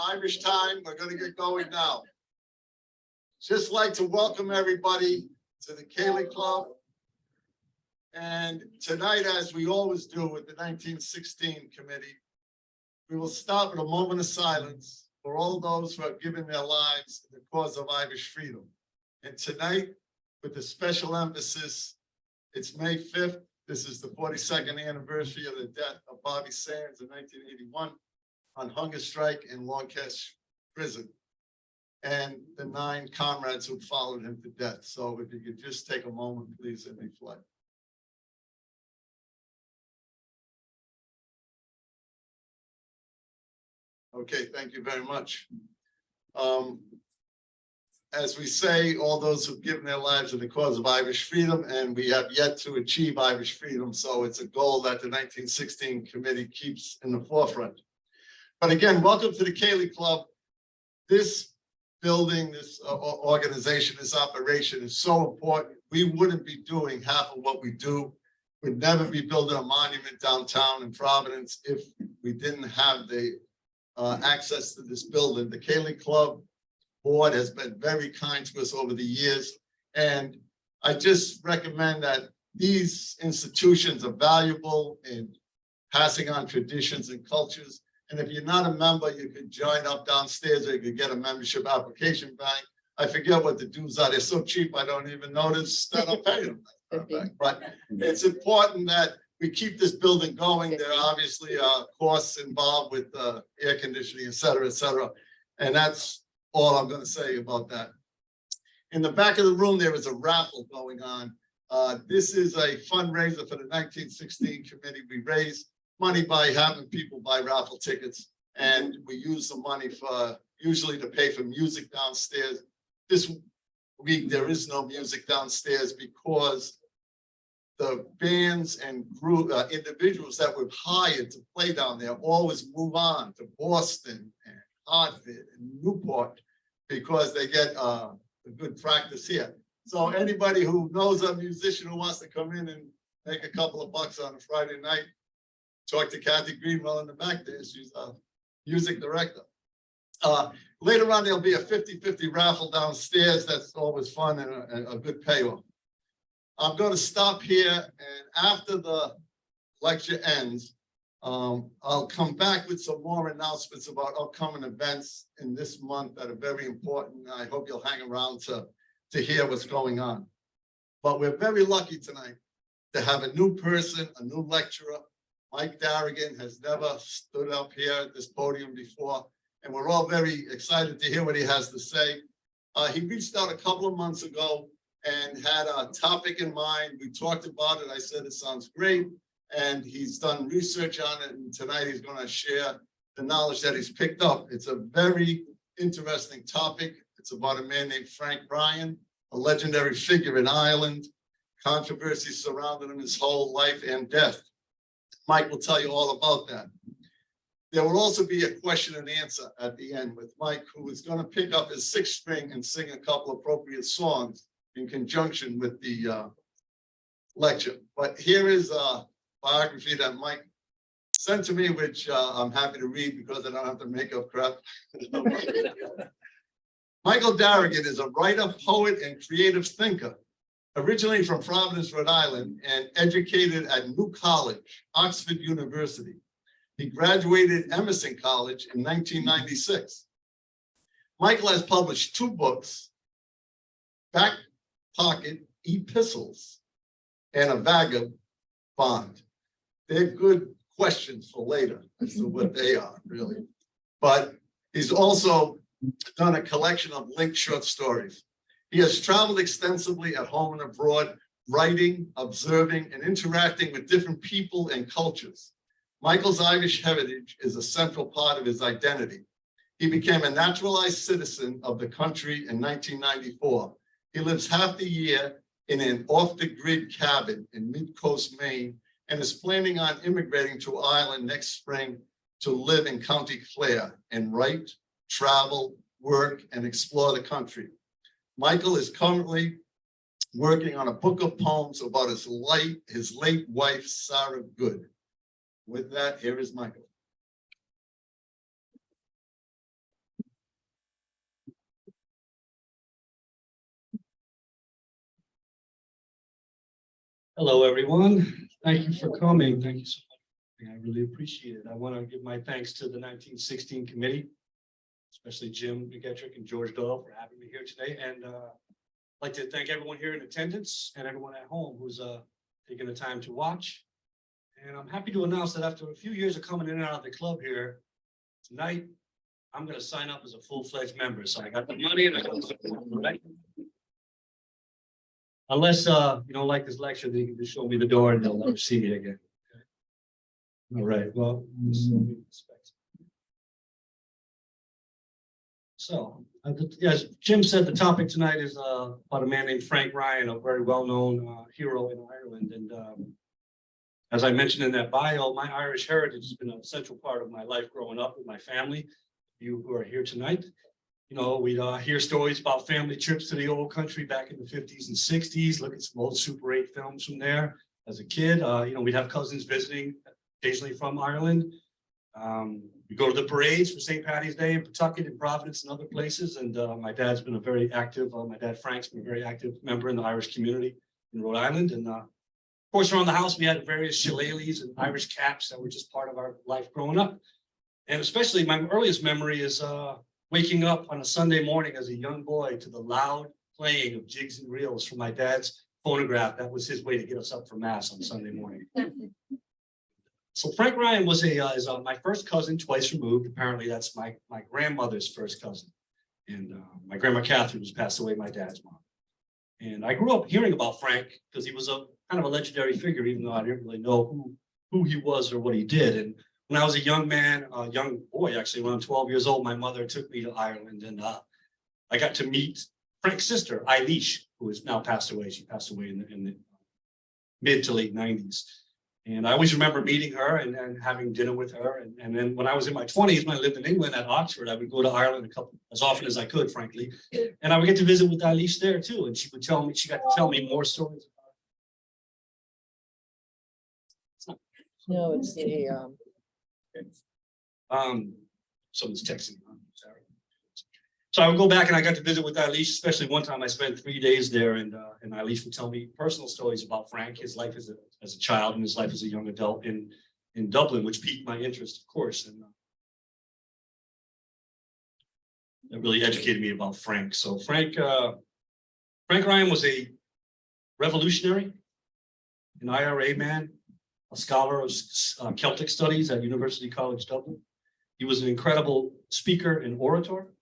Irish time. We're going to get going now. Just like to welcome everybody to the Cayley Club. And tonight, as we always do with the 1916 committee, we will start with a moment of silence for all those who have given their lives in the cause of Irish freedom. And tonight, with a special emphasis, it's May 5th. This is the 42nd anniversary of the death of Bobby Sands in 1981 on hunger strike in Lancaster prison, and the 9 comrades who followed him to death. So if you could just take a moment, please, and reflect. Okay, thank you very much. As we say, all those who've given their lives in the cause of Irish freedom, and we have yet to achieve Irish freedom. So it's a goal that the 1916 committee keeps in the forefront. But again, welcome to the Cayley Club. This building, this organization, this operation is so important. We wouldn't be doing half of what we do. We'd never be building a monument downtown in Providence if we didn't have the access to this building. The Cayley Club board has been very kind to us over the years, and I just recommend that these institutions are valuable in passing on traditions and cultures. And if you're not a member, you could join up downstairs, or you could get a membership application bank. I forget what the dues are. They're so cheap, I don't even notice that I'm paying them. But it's important that we keep this building going. There are obviously costs involved with air conditioning, et cetera, and that's all I'm going to say about that. In the back of the room, there is a raffle going on. This is a fundraiser for the 1916 committee. We raise money by having people buy raffle tickets, and we use the money for usually to pay for music downstairs. This week, there is no music downstairs because the bands and group individuals that we've hired to play down there always move on to Boston and Hartford and Newport because they get a good practice here. So anybody who knows a musician who wants to come in and make a couple of bucks on a Friday night, talk to Kathy Greenwell in the back there. She's a music director. Later on, there'll be a 50-50 raffle downstairs. That's always fun and a good payoff. I'm going to stop here, and after the lecture ends, I'll come back with some more announcements about upcoming events in this month that are very important. I hope you'll hang around to hear what's going on. But we're very lucky tonight to have a new person, a new lecturer. Mike Darigan has never stood up here at this podium before, and we're all very excited to hear what he has to say. He reached out a couple of months ago and had a topic in mind. We talked about it. I said, it sounds great. And he's done research on it. And tonight he's going to share the knowledge that he's picked up. It's a very interesting topic. It's about a man named Frank Bryan, a legendary figure in Ireland, controversy surrounding him his whole life and death. Mike will tell you all about that. There will also be a question and answer at the end with Mike, who is going to pick up his 6th string and sing a couple appropriate songs in conjunction with the lecture. But here is a biography that Mike sent to me, which I'm happy to read because I don't have to make up crap. Michael Darigan is a writer, poet, and creative thinker. Originally from Providence, Rhode Island, and educated at New College, Oxford University. He graduated Emerson College in 1996. Michael has published 2 books, Back Pocket Epistles and A Vagabond. They're good questions for later as to what they are, really. But he's also done a collection of linked short stories. He has traveled extensively at home and abroad, writing, observing, and interacting with different people and cultures. Michael's Irish heritage is a central part of his identity. He became a naturalized citizen of the country in 1994. He lives half the year in an off-the-grid cabin in Mid-Coast, Maine, and is planning on immigrating to Ireland next spring to live in County Clare and write, travel, work, and explore the country. Michael is currently working on a book of poems about his late wife, Sarah Good. With that, here is Michael. Hello, everyone. Thank you for coming. Thank you so much. I really appreciate it. I want to give my thanks to the 1916 committee, especially Jim McGetrick and George Doyle for having me here today. And I'd like to thank everyone here in attendance and everyone at home who's taking the time to watch. And I'm happy to announce that after a few years of coming in and out of the club here, tonight, I'm going to sign up as a full-fledged member. So I got the money and I got the right. Unless you don't like this lecture, then you can just show me the door and they'll never see me again. Okay. All right. Well, so as Jim said, the topic tonight is about a man named Frank Ryan, a very well-known hero in Ireland. And as I mentioned in that bio, my Irish heritage has been a central part of my life growing up with my family. You who are here tonight. You know, we'd hear stories about family trips to the old country back in the 50s and 60s, look at some old Super 8 films from there as a kid. You know, we'd have cousins visiting occasionally from Ireland. We go to the parades for St. Paddy's Day in Pawtucket and Providence and other places. And my dad's been a very active, my dad Frank's been a very active member in the Irish community in Rhode Island. And of course, around the house, we had various shillelaghs and Irish caps that were just part of our life growing up. And especially my earliest memory is waking up on a Sunday morning as a young boy to the loud playing of jigs and reels from my dad's phonograph. That was his way to get us up for mass on Sunday morning. So Frank Ryan was is my first cousin, twice removed. Apparently that's my grandmother's first cousin. And my grandma Catherine was passed away, my dad's mom. And I grew up hearing about Frank because he was a kind of a legendary figure, even though I didn't really know who he was or what he did. And when I was a young man, a young boy, actually, when I'm 12 years old, my mother took me to Ireland and I got to meet Frank's sister, Eilish, who has now passed away. She passed away in the mid to late 90s. And I always remember meeting her and having dinner with her. And then when I was in my 20s, when I lived in England at Oxford, I would go to Ireland as often as I could, frankly. And I would get to visit with Eilish there too. And she got to tell me more stories. No, it's the Someone's texting me. Sorry. So I would go back and I got to visit with Eilish, especially one time I spent 3 days there, and Eilish would tell me personal stories about Frank, his life as a child and his life as a young adult in Dublin, which piqued my interest, of course. And that really educated me about Frank. So Frank Ryan was a revolutionary, an IRA man, a scholar of Celtic studies at University College Dublin. He was an incredible speaker and orator.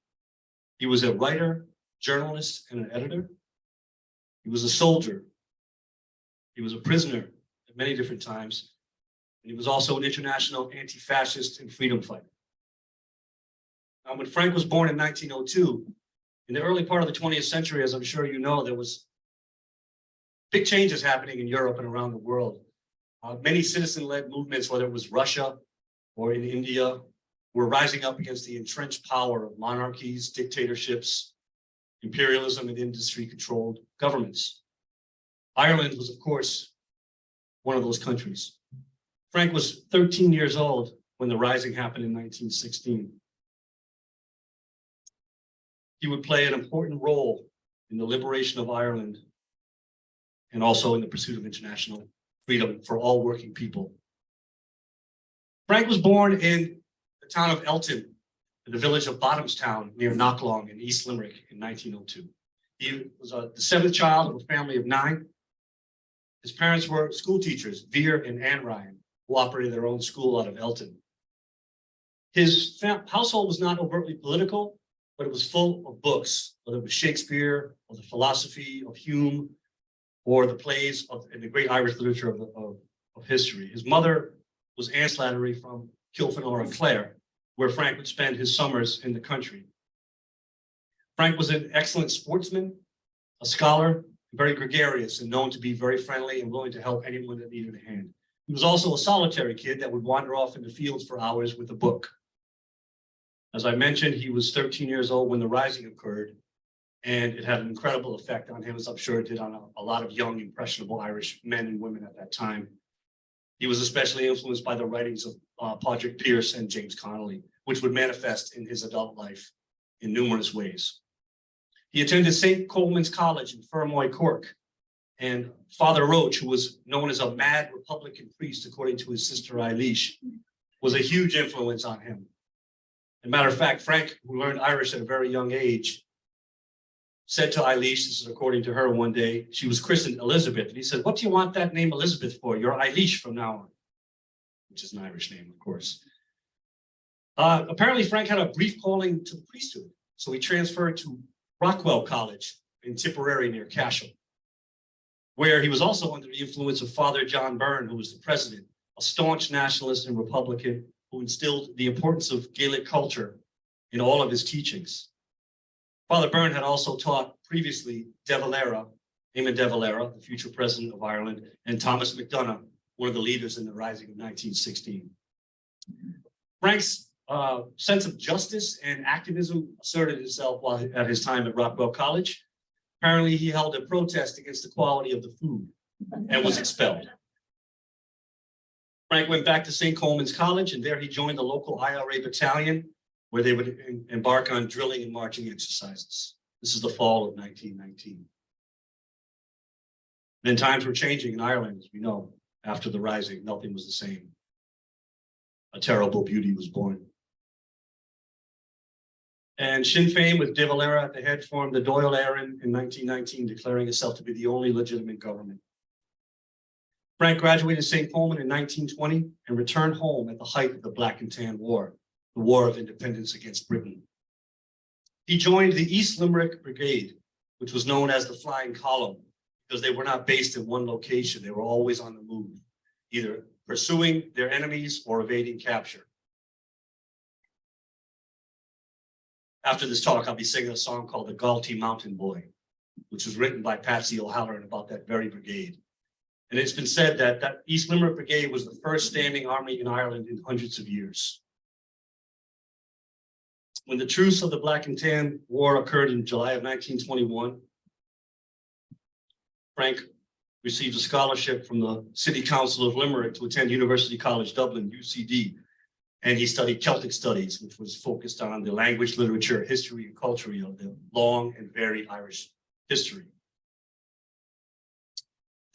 He was a writer, journalist, and an editor. He was a soldier. He was a prisoner at many different times. And he was also an international anti-fascist and freedom fighter. Now, when Frank was born in 1902, in the early part of the 20th century, as I'm sure you know, there was big changes happening in Europe and around the world. Many citizen-led movements, whether it was Russia or in India, were rising up against the entrenched power of monarchies, dictatorships, imperialism, and industry-controlled governments. Ireland was, of course, one of those countries. Frank was 13 years old when the rising happened in 1916. He would play an important role in the liberation of Ireland and also in the pursuit of international freedom for all working people. Frank was born in the town of Elton, in the village of Bottomstown near Knocklong in East Limerick in 1902. He was the seventh child of a family of 9. His parents were school teachers, Veer and Anne Ryan, who operated their own school out of Elton. His household was not overtly political, but it was full of books, whether it was Shakespeare or the philosophy of Hume or the plays in the great Irish literature of history. His mother was Anne Slattery from Kilfenor and Clare, where Frank would spend his summers in the country. Frank was an excellent sportsman, a scholar, very gregarious and known to be very friendly and willing to help anyone that needed a hand. He was also a solitary kid that would wander off in the fields for hours with a book. As I mentioned, he was 13 years old when the Rising occurred, and it had an incredible effect on him, as I'm sure it did on a lot of young, impressionable Irish men and women at that time. He was especially influenced by the writings of Padraig Pearse and James Connolly, which would manifest in his adult life in numerous ways. He attended St. Coleman's College in Fermoy, Cork, And Father Roach, who was known as a mad Republican priest, according to his sister Eilish, was a huge influence on him. As a matter of fact, Frank, who learned Irish at a very young age, said to Eilish, this is according to her one day, she was christened Elizabeth, and he said, "What do you want that name Elizabeth for? You're Eilish from now on," which is an Irish name, of course. Apparently, Frank had a brief calling to the priesthood, so he transferred to Rockwell College in Tipperary near Cashel, where he was also under the influence of Father John Byrne, who was the president, a staunch nationalist and Republican who instilled the importance of Gaelic culture in all of his teachings. Father Byrne had also taught previously De Valera, Eamon De Valera, the future president of Ireland, and Thomas MacDonagh, one of the leaders in the Rising of 1916. Frank's sense of justice and activism asserted itself while at his time at Rockwell College. Apparently, he held a protest against the quality of the food and was expelled. Frank went back to St. Coleman's College, and there he joined the local IRA battalion, where they would embark on drilling and marching exercises. This is the fall of 1919. Then times were changing in Ireland, as we know. After the Rising, nothing was the same. A terrible beauty was born. And Sinn Féin, with De Valera at the head, formed the Dáil Éireann in 1919, declaring itself to be the only legitimate government. Frank graduated St. Coleman in 1920 and returned home at the height of the Black and Tan War, the War of Independence against Britain. He joined the East Limerick Brigade, which was known as the Flying Column, because they were not based in one location. They were always on the move, either pursuing their enemies or evading capture. After this talk, I'll be singing a song called The Galtee Mountain Boy, which was written by Patsy O'Halloran about that very brigade. And it's been said that that East Limerick Brigade was the first standing army in Ireland in hundreds of years. When the truce of the Black and Tan War occurred in July of 1921, Frank received a scholarship from the City Council of Limerick to attend University College Dublin, UCD, and he studied Celtic Studies, which was focused on the language, literature, history, and culture of the long and varied Irish history.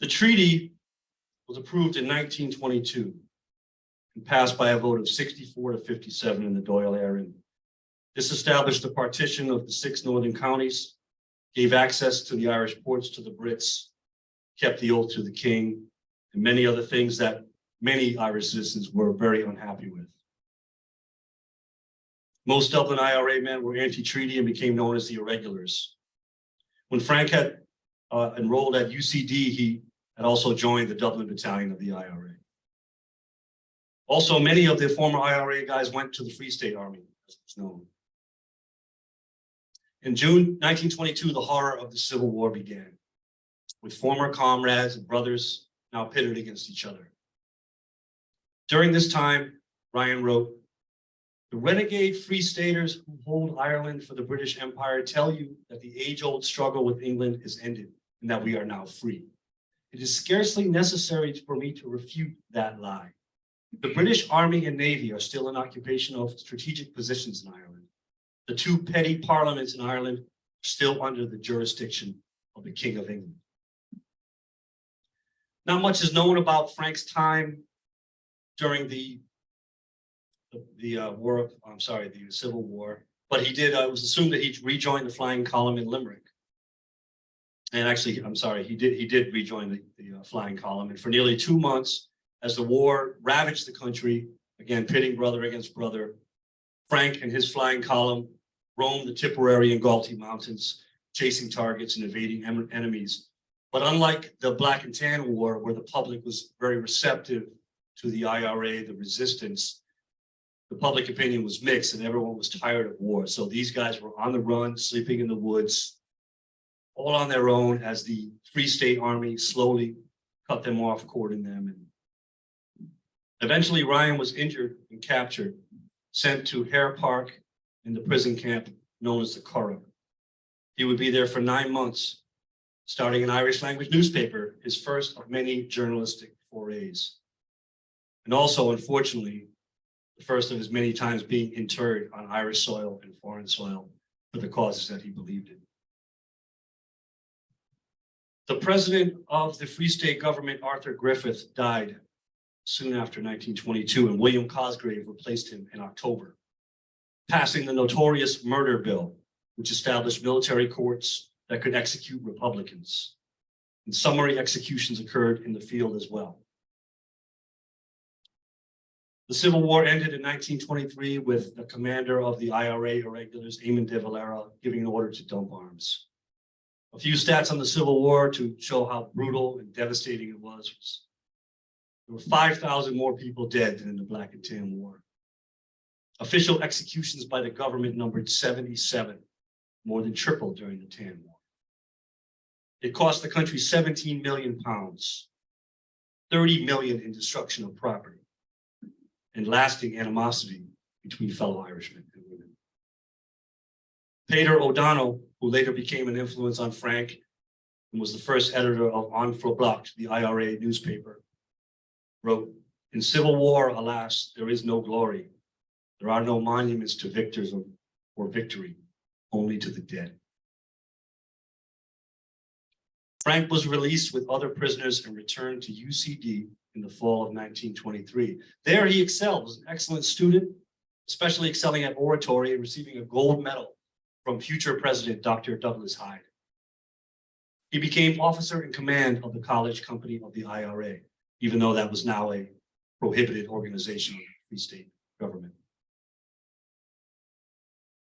The treaty was approved in 1922 and passed by a vote of 64 to 57 in the Dáil Éireann. This established the partition of the 6 northern counties, gave access to the Irish ports to the Brits, kept the oath to the king, and many other things that many Irish citizens were very unhappy with. Most Dublin IRA men were anti-treaty and became known as the irregulars. When Frank had enrolled at UCD, he had also joined the Dublin Battalion of the IRA. Also, many of the former IRA guys went to the Free State Army, as it's known. In June 1922, the horror of the Civil War began, with former comrades and brothers now pitted against each other. During this time, Ryan wrote, "The renegade Free Staters who hold Ireland for the British Empire tell you that the age-old struggle with England is ended and that we are now free. It is scarcely necessary for me to refute that lie. The British Army and Navy are still in occupation of strategic positions in Ireland. The 2 petty parliaments in Ireland are still under the jurisdiction of the King of England." Not much is known about Frank's time during the Civil War, but he did, it was assumed that he rejoined the Flying Column in Limerick. And actually, he did rejoin the Flying Column. And for nearly 2 months, as the war ravaged the country, again, pitting brother against brother, Frank and his Flying Column roamed the Tipperary and Galtee Mountains, chasing targets and evading enemies. But unlike the Black and Tan War, where the public was very receptive to the IRA, the resistance, the public opinion was mixed and everyone was tired of war. So these guys were on the run, sleeping in the woods, all on their own, as the Free State Army slowly cut them off, courting them. And eventually Ryan was injured and captured, sent to Hare Park in the prison camp known as the Curragh. He would be there for 9 months, starting an Irish language newspaper, his first of many journalistic forays. And also, unfortunately, the first of his many times being interred on Irish soil and foreign soil for the causes that he believed in. The president of the Free State government, Arthur Griffith, died soon after 1922, and William Cosgrave replaced him in October, passing the notorious murder bill, which established military courts that could execute Republicans. And summary executions occurred in the field as well. The Civil War ended in 1923 with the commander of the IRA irregulars, Eamon de Valera, giving an order to dump arms. A few stats on the Civil War to show how brutal and devastating it was. There were 5,000 more people dead than in the Black and Tan War. Official executions by the government numbered 77, more than triple during the Tan War. It cost the country 17 million pounds, 30 million in destruction of property, and lasting animosity between fellow Irishmen and women. Peter O'Donnell, who later became an influence on Frank and was the first editor of On Block, the IRA newspaper, wrote, "In civil war, alas, there is no glory. There are no monuments to victors or victory, only to the dead." Frank was released with other prisoners and returned to UCD in the fall of 1923. There he excelled, was an excellent student, especially excelling at oratory and receiving a gold medal from future President Dr. Douglas Hyde. He became officer in command of the college company of the IRA, even though that was now a prohibited organization of the Free State government.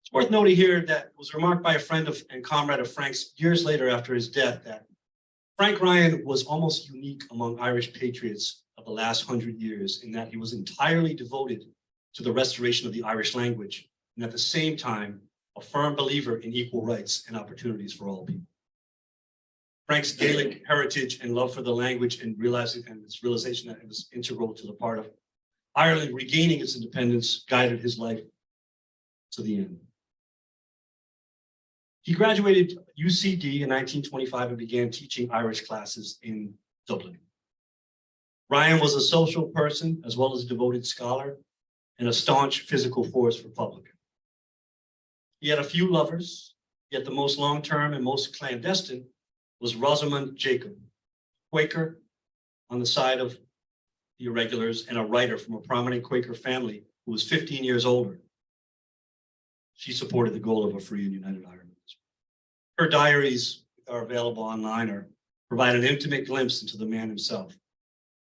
It's worth noting here that it was remarked by a friend and comrade of Frank's years later after his death that Frank Ryan was almost unique among Irish patriots of the last 100 years in that he was entirely devoted to the restoration of the Irish language, and at the same time, a firm believer in equal rights and opportunities for all people. Frank's Gaelic heritage and love for the language and its realization that it was integral to the part of Ireland regaining its independence guided his life to the end. He graduated UCD in 1925 and began teaching Irish classes in Dublin. Ryan was a social person as well as a devoted scholar and a staunch physical force Republican. He had a few lovers, yet the most long-term and most clandestine was Rosamund Jacob, Quaker on the side of the irregulars and a writer from a prominent Quaker family who was 15 years older. She supported the goal of a free and united Ireland. Her diaries are available online or provide an intimate glimpse into the man himself.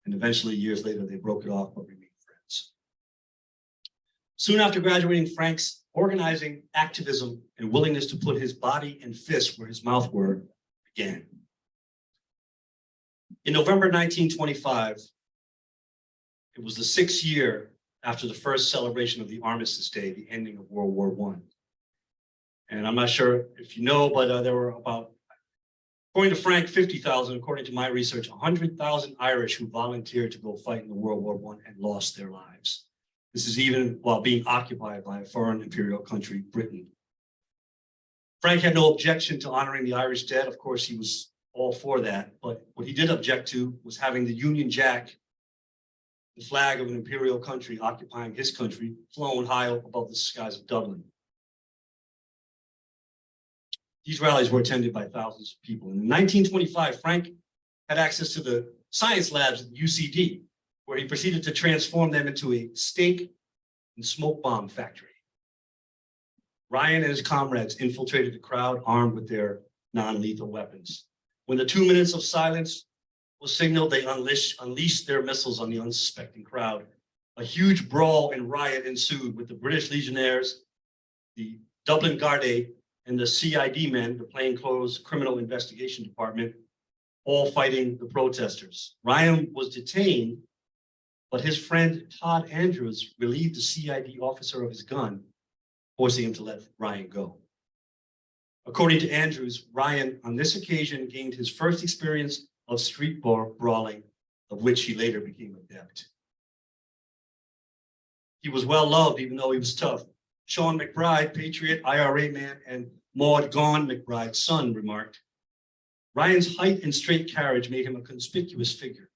And eventually, years later, they broke it off but remained friends. Soon after graduating, Frank's organizing activism and willingness to put his body and fists where his mouth were began. In November 1925, it was the 6th year after the first celebration of the Armistice Day, the ending of World War I. And I'm not sure if you know, but there were about, according to Frank, 50,000, according to my research, 100,000 Irish who volunteered to go fight in the World War I and lost their lives. This is even while being occupied by a foreign imperial country, Britain. Frank had no objection to honoring the Irish dead. Of course, he was all for that. But what he did object to was having the Union Jack, the flag of an imperial country occupying his country, flown high above the skies of Dublin. These rallies were attended by thousands of people. In 1925, Frank had access to the science labs at UCD, where he proceeded to transform them into a stink and smoke bomb factory. Ryan and his comrades infiltrated the crowd armed with their non-lethal weapons. When the 2 minutes of silence was signaled, they unleashed their missiles on the unsuspecting crowd. A huge brawl and riot ensued with the British Legionnaires, the Dublin Garda, and the CID men, the plainclothes criminal investigation department, all fighting the protesters. Ryan was detained, but his friend Todd Andrews relieved the CID officer of his gun, forcing him to let Ryan go. According to Andrews, Ryan on this occasion gained his first experience of street brawling, of which he later became adept. He was well loved, even though he was tough. Sean McBride, patriot, IRA man, and Maud Gaughan McBride's son remarked, Ryan's height and straight carriage made him a conspicuous figure,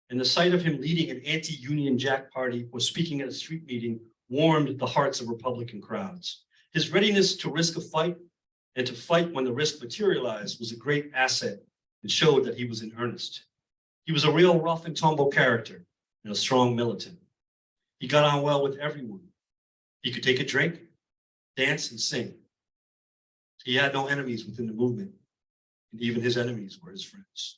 and the sight of him leading an anti-Union Jack party or speaking at a street meeting warmed the hearts of Republican crowds. His readiness to risk a fight and to fight when the risk materialized was a great asset and showed that he was in earnest. He was a real rough and tumble character and a strong militant. He got on well with everyone. He could take a drink, dance, and sing. He had no enemies within the movement, and even his enemies were his friends.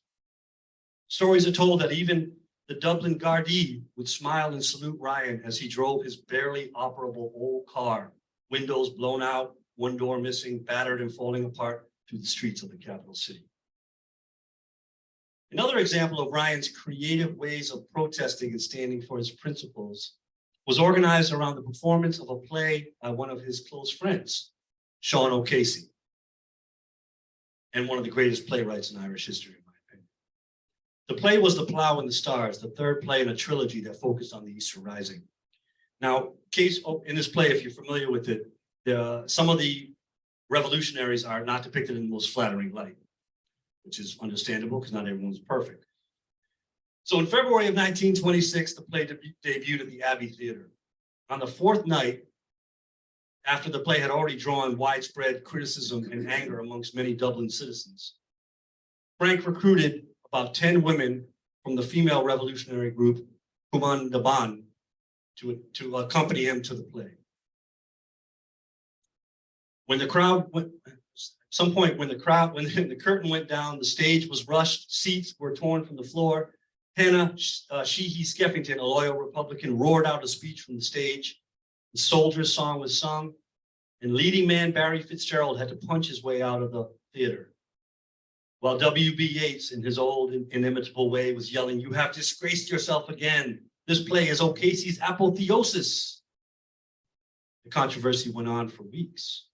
Stories are told that even the Dublin Gardaí would smile and salute Ryan as he drove his barely operable old car, windows blown out, one door missing, battered and falling apart through the streets of the capital city. Another example of Ryan's creative ways of protesting and standing for his principles was organized around the performance of a play by one of his close friends, Sean O'Casey, and one of the greatest playwrights in Irish history, in my opinion. The play was The Plough and the Stars, the third play in a trilogy that focused on the Easter Rising. Now, in this play, if you're familiar with it, some of the revolutionaries are not depicted in the most flattering light, which is understandable because not everyone's perfect. So in February of 1926, the play debuted at the Abbey Theatre. On the fourth night, after the play had already drawn widespread criticism and anger amongst many Dublin citizens, Frank recruited about 10 women from the female revolutionary group Cumann na Ban to accompany him to the play. When the curtain went down, the stage was rushed, seats were torn from the floor. Hannah Sheehy Skeffington, a loyal Republican, roared out a speech from the stage. The soldier's song was sung, and leading man Barry Fitzgerald had to punch his way out of the theater. While W.B. Yeats, in his old inimitable way, was yelling, "You have disgraced yourself again. This play is O'Casey's apotheosis." The controversy went on for weeks.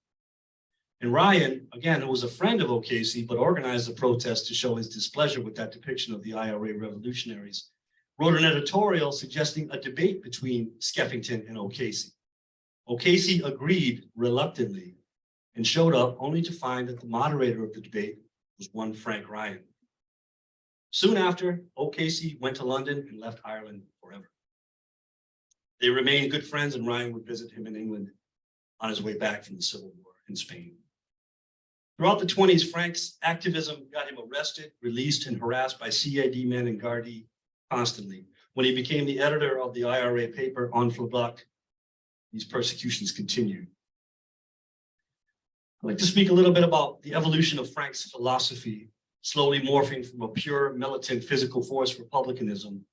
And Ryan, again, who was a friend of O'Casey, but organized a protest to show his displeasure with that depiction of the IRA revolutionaries, wrote an editorial suggesting a debate between Skeffington and O'Casey. O'Casey agreed reluctantly and showed up only to find that the moderator of the debate was one Frank Ryan. Soon after, O'Casey went to London and left Ireland forever. They remained good friends, and Ryan would visit him in England on his way back from the Civil War in Spain. Throughout the 20s, Frank's activism got him arrested, released, and harassed by CID men and Gardaí constantly. When he became the editor of the IRA paper On Flabach, these persecutions continued. I'd like to speak a little bit about the evolution of Frank's philosophy, slowly morphing from a pure militant physical force republicanism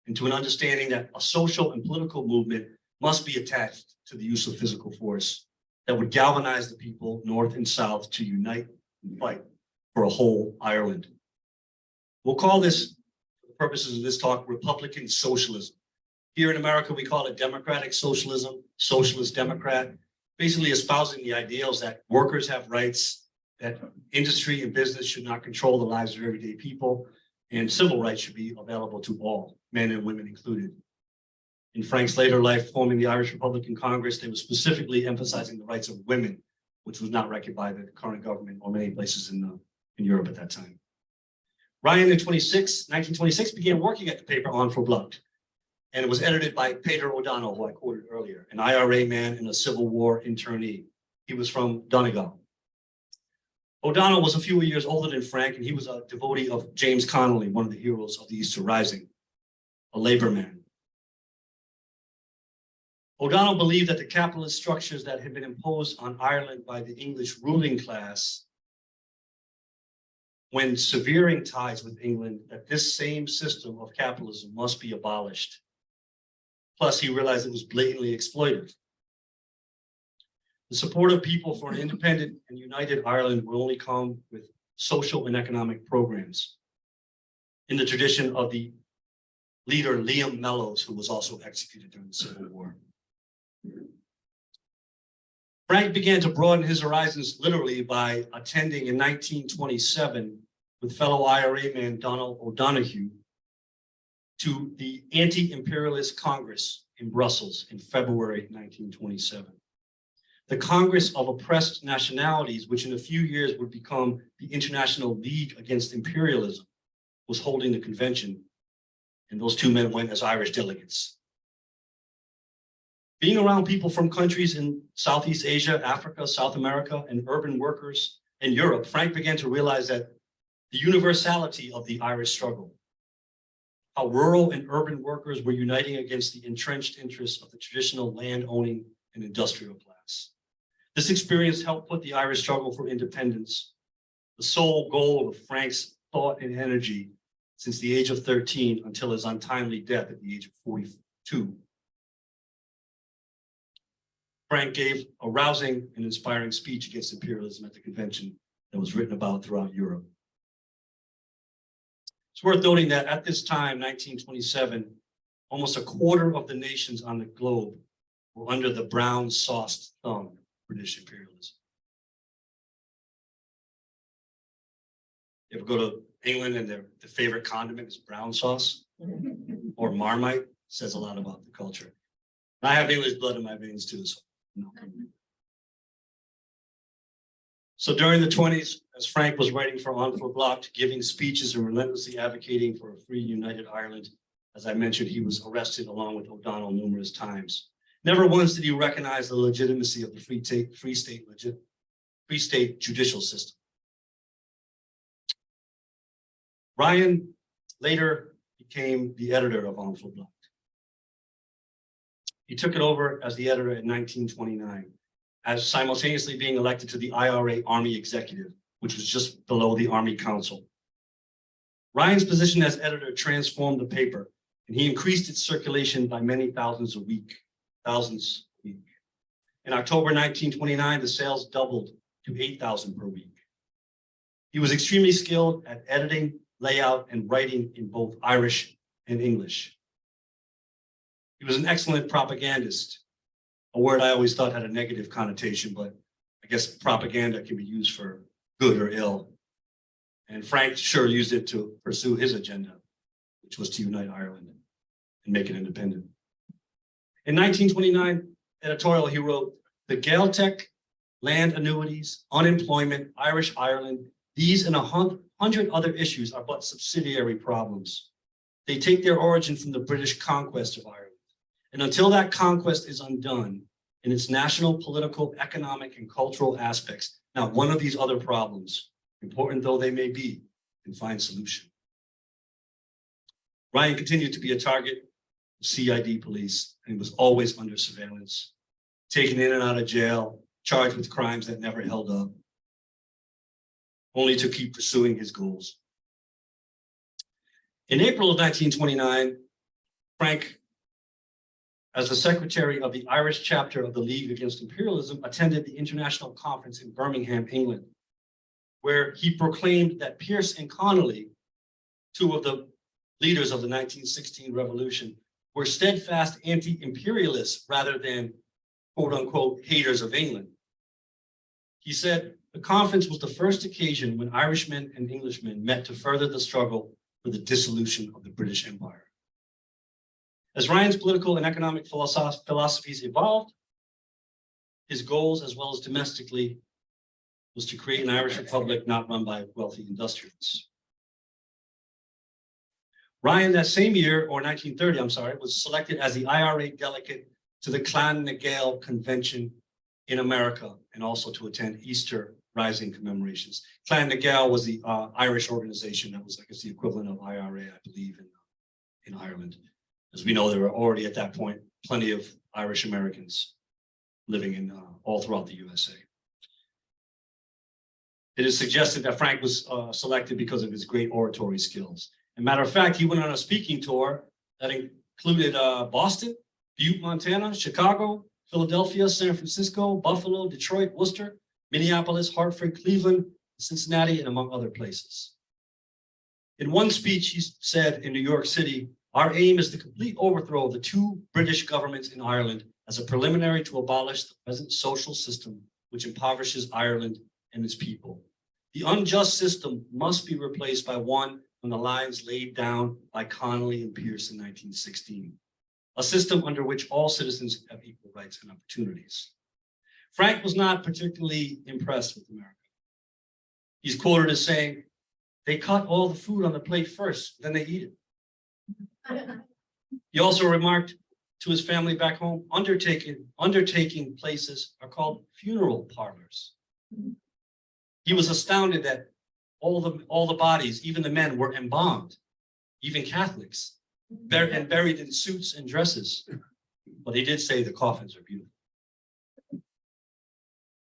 into an understanding that a social and political movement must be attached to the use of physical force that would galvanize the people, North and South, to unite and fight for a whole Ireland. We'll call this, for the purposes of this talk, Republican socialism. Here in America, we call it democratic socialism, socialist democrat, basically espousing the ideals that workers have rights, that industry and business should not control the lives of everyday people, and civil rights should be available to all, men and women included. In Frank's later life, forming the Irish Republican Congress, they were specifically emphasizing the rights of women, which was not recognized by the current government or many places in Europe at that time. Ryan in 1926 began working at the paper On Flabach, and it was edited by Peter O'Donnell, who I quoted earlier, an IRA man and a Civil War internee. He was from Donegal. O'Donnell was a few years older than Frank, and he was a devotee of James Connolly, one of the heroes of the Easter Rising, a labor man. O'Donnell believed that the capitalist structures that had been imposed on Ireland by the English ruling class, when severing ties with England, that this same system of capitalism must be abolished. Plus, he realized it was blatantly exploitive. The support of people for an independent and united Ireland will only come with social and economic programs in the tradition of the leader Liam Mellows, who was also executed during the Civil War. Frank began to broaden his horizons literally by attending in 1927 with fellow IRA man Donald O'Donoghue to the Anti-Imperialist Congress in Brussels in February 1927. The Congress of Oppressed Nationalities, which in a few years would become the International League Against Imperialism, was holding the convention, and those two men went as Irish delegates. Being around people from countries in Southeast Asia, Africa, South America, and urban workers in Europe, Frank began to realize that the universality of the Irish struggle, how rural and urban workers were uniting against the entrenched interests of the traditional land-owning and industrial class. This experience helped put the Irish struggle for independence, the sole goal of Frank's thought and energy since the age of 13 until his untimely death at the age of 42. Frank gave a rousing and inspiring speech against imperialism at the convention that was written about throughout Europe. It's worth noting that at this time, 1927, almost a quarter of the nations on the globe were under the brown sauced thumb of British imperialism. You ever go to England and their favorite condiment is brown sauce or Marmite? Says a lot about the culture. And I have English blood in my veins too, so no. So during the 20s, as Frank was writing for On for Block, giving speeches and relentlessly advocating for a free, united Ireland, as I mentioned, he was arrested along with O'Donnell numerous times. Never once did he recognize the legitimacy of the free state judicial system. Ryan later became the editor of On for Block. He took it over as the editor in 1929, as simultaneously being elected to the IRA Army Executive, which was just below the Army Council. Ryan's position as editor transformed the paper, and he increased its circulation by many thousands a week. In October 1929, the sales doubled to 8,000 per week. He was extremely skilled at editing, layout, and writing in both Irish and English. He was an excellent propagandist, a word I always thought had a negative connotation, but I guess propaganda can be used for good or ill. And Frank sure used it to pursue his agenda, which was to unite Ireland and make it independent. In 1929 editorial, he wrote, "The Gaeltacht, land annuities, unemployment, Irish Ireland, these and 100 other issues are but subsidiary problems. They take their origin from the British conquest of Ireland. And until that conquest is undone in its national, political, economic, and cultural aspects, not one of these other problems, important though they may be, can find solution." Ryan continued to be a target of CID police, and he was always under surveillance, taken in and out of jail, charged with crimes that never held up, only to keep pursuing his goals. In April of 1929, Frank, as the secretary of the Irish chapter of the League Against Imperialism, attended the International Conference in Birmingham, England, where he proclaimed that Pearse and Connolly, two of the leaders of the 1916 revolution, were steadfast anti-imperialists rather than quote unquote haters of England. He said the conference was the first occasion when Irishmen and Englishmen met to further the struggle for the dissolution of the British Empire. As Ryan's political and economic philosophies evolved, his goals, as well as domestically, was to create an Irish republic not run by wealthy industrialists. Ryan, that same year, or 1930, I'm sorry, was selected as the IRA delegate to the Clan na Gael Convention in America, and also to attend Easter Rising commemorations. Clan na Gael was the Irish organization that was, I guess, the equivalent of IRA, I believe, in Ireland. As we know, there were already at that point plenty of Irish Americans living in all throughout the USA. It is suggested that Frank was selected because of his great oratory skills. As a matter of fact, he went on a speaking tour that included Boston, Butte, Montana, Chicago, Philadelphia, San Francisco, Buffalo, Detroit, Worcester, Minneapolis, Hartford, Cleveland, Cincinnati, and among other places. In one speech, he said in New York City, "Our aim is the complete overthrow of the two British governments in Ireland as a preliminary to abolish the present social system which impoverishes Ireland and its people. The unjust system must be replaced by one on the lines laid down by Connolly and Pearse in 1916, a system under which all citizens have equal rights and opportunities." Frank was not particularly impressed with America. He's quoted as saying, "They cut all the food on the plate first, then they eat it." He also remarked to his family back home, undertaking places are called funeral parlors. He was astounded that all the bodies, even the men, were embalmed, even Catholics, and buried in suits and dresses. But he did say the coffins are beautiful.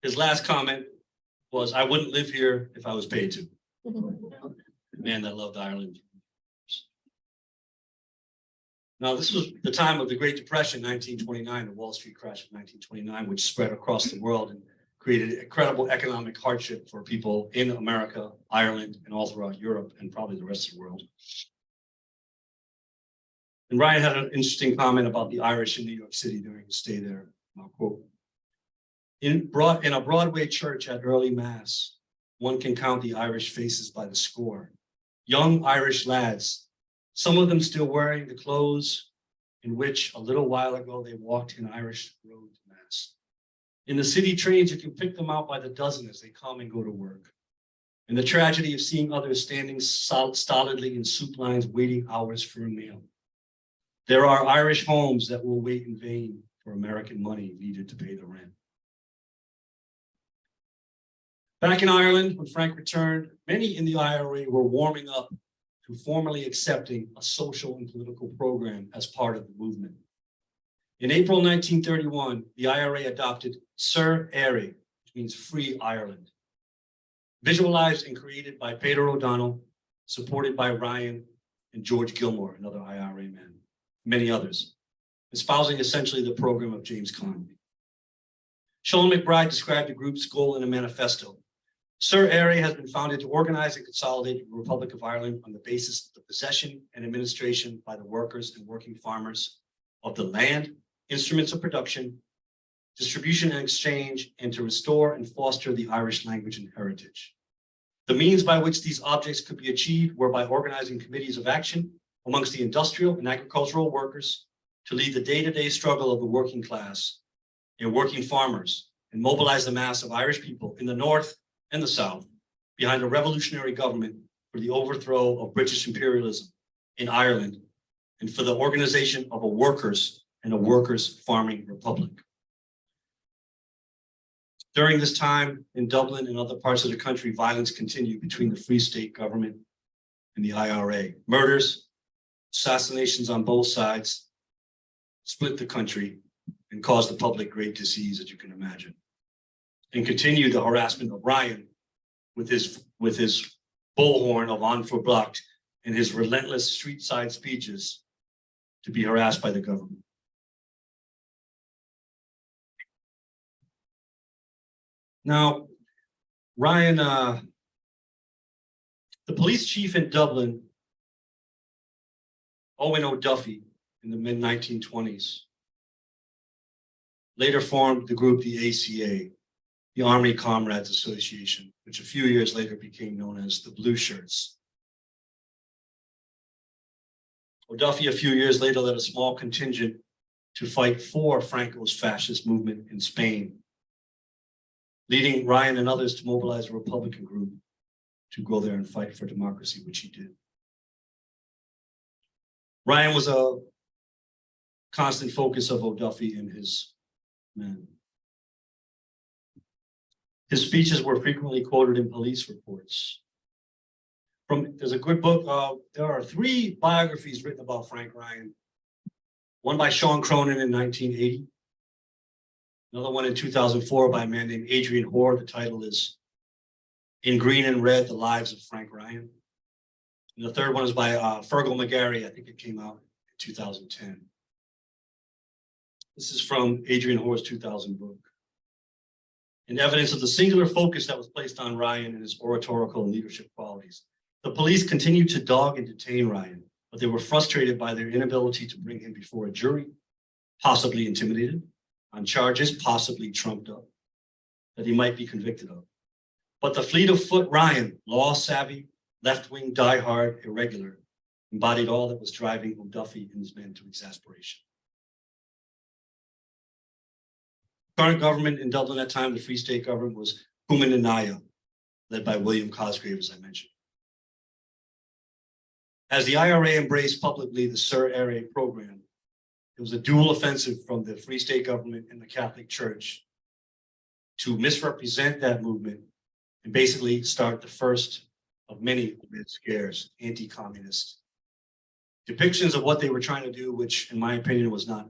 His last comment was, "I wouldn't live here if I was paid to." The man that loved Ireland. Now, this was the time of the Great Depression, 1929, the Wall Street crash of 1929, which spread across the world and created incredible economic hardship for people in America, Ireland, and all throughout Europe, and probably the rest of the world. And Ryan had an interesting comment about the Irish in New York City during his stay there. I'll quote, in a Broadway church at early Mass, one can count the Irish faces by the score. Young Irish lads, some of them still wearing the clothes in which a little while ago they walked in Irish road to Mass. In the city trains, you can pick them out by the dozen as they come and go to work. And the tragedy of seeing others standing stolidly in soup lines waiting hours for a meal. There are Irish homes that will wait in vain for American money needed to pay the rent. Back in Ireland, when Frank returned, many in the IRA were warming up to formally accepting a social and political program as part of the movement. In April 1931, the IRA adopted Sir Éire, which means Free Ireland, visualized and created by Peter O'Donnell, supported by Ryan and George Gilmore, another IRA man, many others, espousing essentially the program of James Connolly. Sean McBride described the group's goal in a manifesto. Sir Éire has been founded to organize and consolidate the Republic of Ireland on the basis of the possession and administration by the workers and working farmers of the land, instruments of production, distribution and exchange, and to restore and foster the Irish language and heritage. The means by which these objects could be achieved were by organizing committees of action amongst the industrial and agricultural workers to lead the day-to-day struggle of the working class and working farmers and mobilize the mass of Irish people in the North and the South behind a revolutionary government for the overthrow of British imperialism in Ireland and for the organization of a workers' farming republic. During this time in Dublin and other parts of the country, violence continued between the Free State government and the IRA. Murders, assassinations on both sides split the country and caused the public great disease, as you can imagine, and continued the harassment of Ryan with his bullhorn of On for Blocked and his relentless street side speeches to be harassed by the government. Now, Ryan, the police chief in Dublin, Owen O'Duffy, in the mid-1920s, later formed the group, the ACA, the Army Comrades Association, which a few years later became known as the Blue Shirts. O'Duffy, a few years later, led a small contingent to fight for Franco's fascist movement in Spain, leading Ryan and others to mobilize a Republican group to go there and fight for democracy, which he did. Ryan was a constant focus of O'Duffy and his men. His speeches were frequently quoted in police reports. There's a good book. There are 3 biographies written about Frank Ryan. One by Sean Cronin in 1980. Another one in 2004 by a man named Adrian Hoare. The title is In Green and Red, The Lives of Frank Ryan. And the third one is by Fergal McGarry. I think it came out in 2010. This is from Adrian Hoare's 2000 book. In evidence of the singular focus that was placed on Ryan and his oratorical and leadership qualities. The police continued to dog and detain Ryan, but they were frustrated by their inability to bring him before a jury, possibly intimidated, on charges possibly trumped up, that he might be convicted of. But the fleet of foot Ryan, law-savvy, left-wing, die-hard, irregular, embodied all that was driving O'Duffy and his men to exasperation. Current government in Dublin at the time, the Free State government, was Cumann led by William Cosgrave, as I mentioned. As the IRA embraced publicly the Sir Éire program, it was a dual offensive from the Free State government and the Catholic Church to misrepresent that movement and basically start the first of many Red Scares, anti-communist depictions of what they were trying to do, which in my opinion was not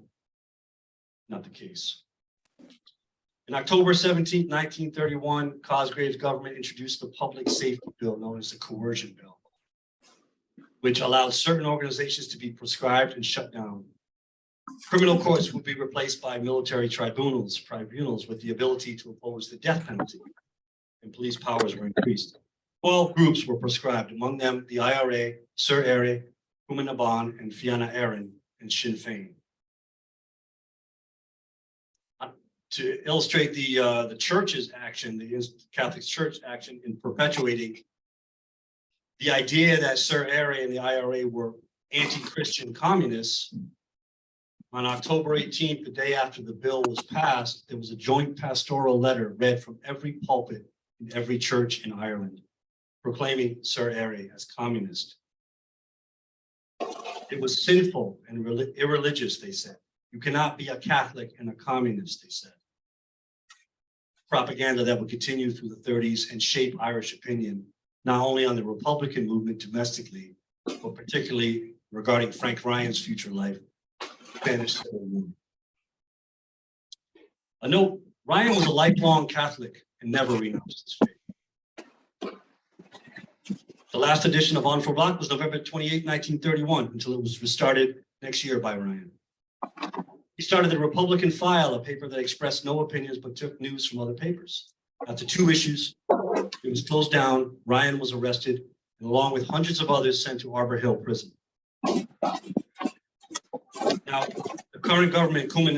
the case. In October 17, 1931, Cosgrave's government introduced the Public Safety Bill, known as the Coercion Bill, which allowed certain organizations to be proscribed and shut down. Criminal courts would be replaced by military tribunals with the ability to impose the death penalty, and police powers were increased. 12 groups were proscribed, among them the IRA, Sir Ere, Cumann and Fianna Éireann, and Sinn Féin. To illustrate the church's action, the Catholic Church action in perpetuating the idea that Sir Ere and the IRA were anti-Christian communists, on October 18th, the day after the bill was passed, there was a joint pastoral letter read from every pulpit in every church in Ireland, proclaiming Sir Ere as communist. It was sinful and irreligious, they said. You cannot be a Catholic and a communist, they said. Propaganda that would continue through the 30s and shape Irish opinion, not only on the Republican movement domestically, but particularly regarding Frank Ryan's future life, Spanish Civil War. A note, Ryan was a lifelong Catholic and never renounced his faith. The last edition of On for Black was November 28, 1931, until it was restarted next year by Ryan. He started the Republican File, a paper that expressed no opinions but took news from other papers. After 2 issues, it was closed down, Ryan was arrested, and along with hundreds of others sent to Arbor Hill Prison. Now, the current government, Cumann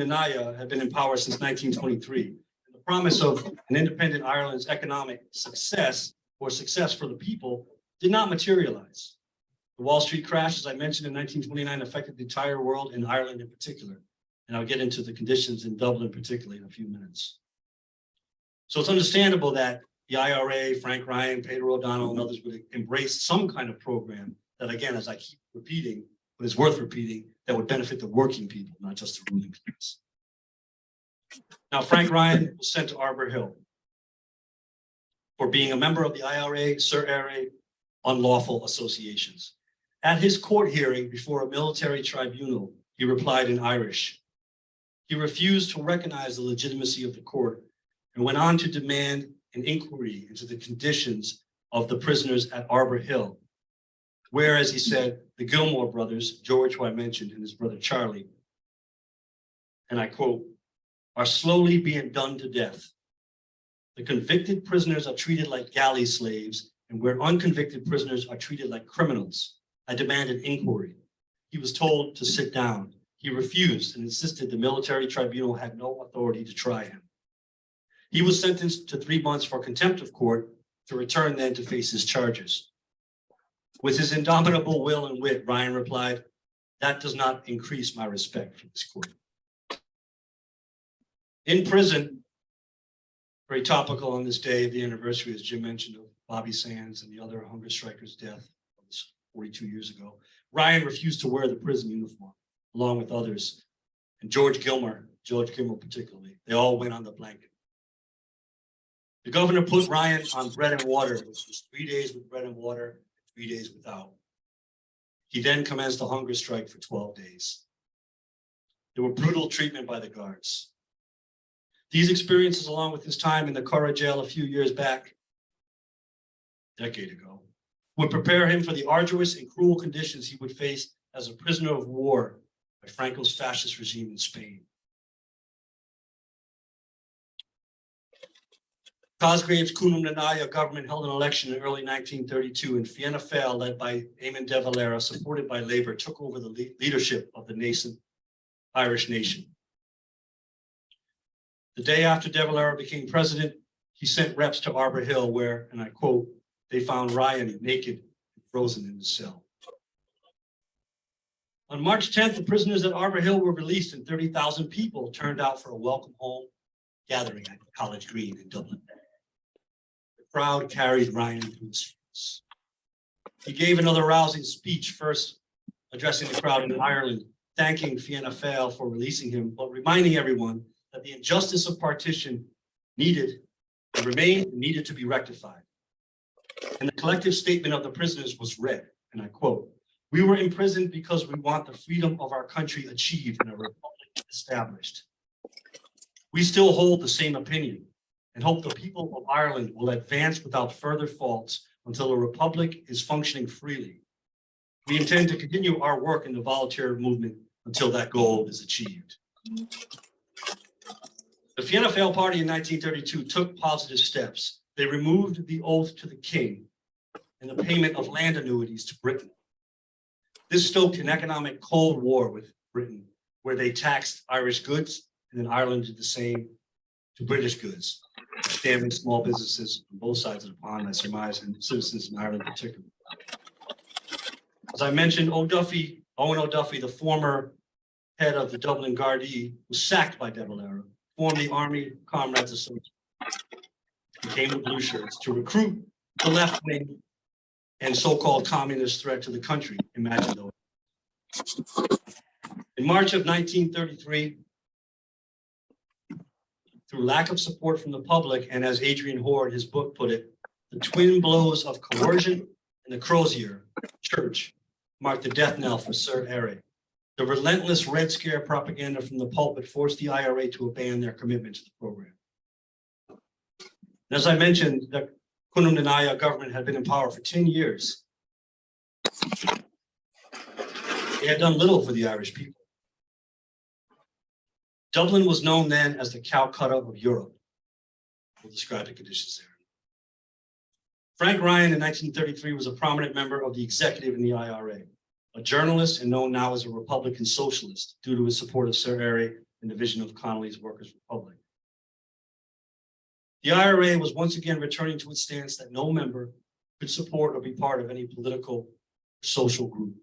had been in power since 1923. And the promise of an independent Ireland's economic success, or success for the people, did not materialize. The Wall Street crash, as I mentioned in 1929, affected the entire world and Ireland in particular. And I'll get into the conditions in Dublin particularly in a few minutes. So it's understandable that the IRA, Frank Ryan, Peter O'Donnell, and others would embrace some kind of program that, again, as I keep repeating, but it's worth repeating, that would benefit the working people, not just the ruling class. Now, Frank Ryan was sent to Arbor Hill for being a member of the IRA, Sir Ere, unlawful associations. At his court hearing before a military tribunal, he replied in Irish. He refused to recognize the legitimacy of the court and went on to demand an inquiry into the conditions of the prisoners at Arbor Hill, where, as he said, the Gilmore brothers, George, who I mentioned, and his brother Charlie, and I quote, are slowly being done to death. The convicted prisoners are treated like galley slaves, and where unconvicted prisoners are treated like criminals. I demanded inquiry. He was told to sit down. He refused and insisted the military tribunal had no authority to try him. He was sentenced to 3 months for contempt of court, to return then to face his charges. With his indomitable will and wit, Ryan replied, that does not increase my respect for this court. In prison, very topical on this day of the anniversary, as Jim mentioned, of Bobby Sands and the other hunger strikers' death 42 years ago, Ryan refused to wear the prison uniform, along with others, and George Gilmore particularly. They all went on the blanket. The governor put Ryan on bread and water, which was 3 days with bread and water, 3 days without. He then commenced a hunger strike for 12 days. There were brutal treatment by the guards. These experiences, along with his time in the Curragh jail a few years back, a decade ago, would prepare him for the arduous and cruel conditions he would face as a prisoner of war by Franco's fascist regime in Spain. Cosgrave's Cumann government held an election in early 1932, and Fianna Fáil, led by Eamon de Valera, supported by Labour, took over the leadership of the nascent Irish nation. The day after de Valera became president, he sent reps to Arbor Hill where, and I quote, they found Ryan naked and frozen in the cell. On March 10th, the prisoners at Arbor Hill were released and 30,000 people turned out for a welcome home gathering at College Green in Dublin. The crowd carried Ryan through the streets. He gave another rousing speech, first addressing the crowd in Ireland, thanking Fianna Fáil for releasing him, but reminding everyone that the injustice of partition needed to be rectified. And the collective statement of the prisoners was read, and I quote, "We were imprisoned because we want the freedom of our country achieved and a republic established. We still hold the same opinion and hope the people of Ireland will advance without further faults until a republic is functioning freely. We intend to continue our work in the volunteer movement until that goal is achieved." The Fianna Fáil party in 1932 took positive steps. They removed the oath to the king and the payment of land annuities to Britain. This stoked an economic cold war with Britain, where they taxed Irish goods, and then Ireland did the same to British goods, damaging small businesses on both sides of the pond, I surmise, and citizens in Ireland particularly. As I mentioned, Owen O'Duffy, the former head of the Dublin Gardaí, was sacked by De Valera, formed the Army Comrades Association, became the Blue Shirts to recruit the left wing and so-called communist threat to the country. Imagine those. In March of 1933, through lack of support from the public, and as Adrian Horde, his book put it, the twin blows of coercion and the Crozier Church marked the death knell for Sir Eric. The relentless Red Scare propaganda from the pulpit forced the IRA to abandon their commitment to the program. And as I mentioned, the Kunum Nanaya government had been in power for 10 years. They had done little for the Irish people. Dublin was known then as the Calcutta of Europe. We'll describe the conditions there. Frank Ryan in 1933 was a prominent member of the executive in the IRA, a journalist and known now as a Republican socialist due to his support of Sir Eric and the vision of Connolly's Workers' Republic. The IRA was once again returning to its stance that no member could support or be part of any political or social group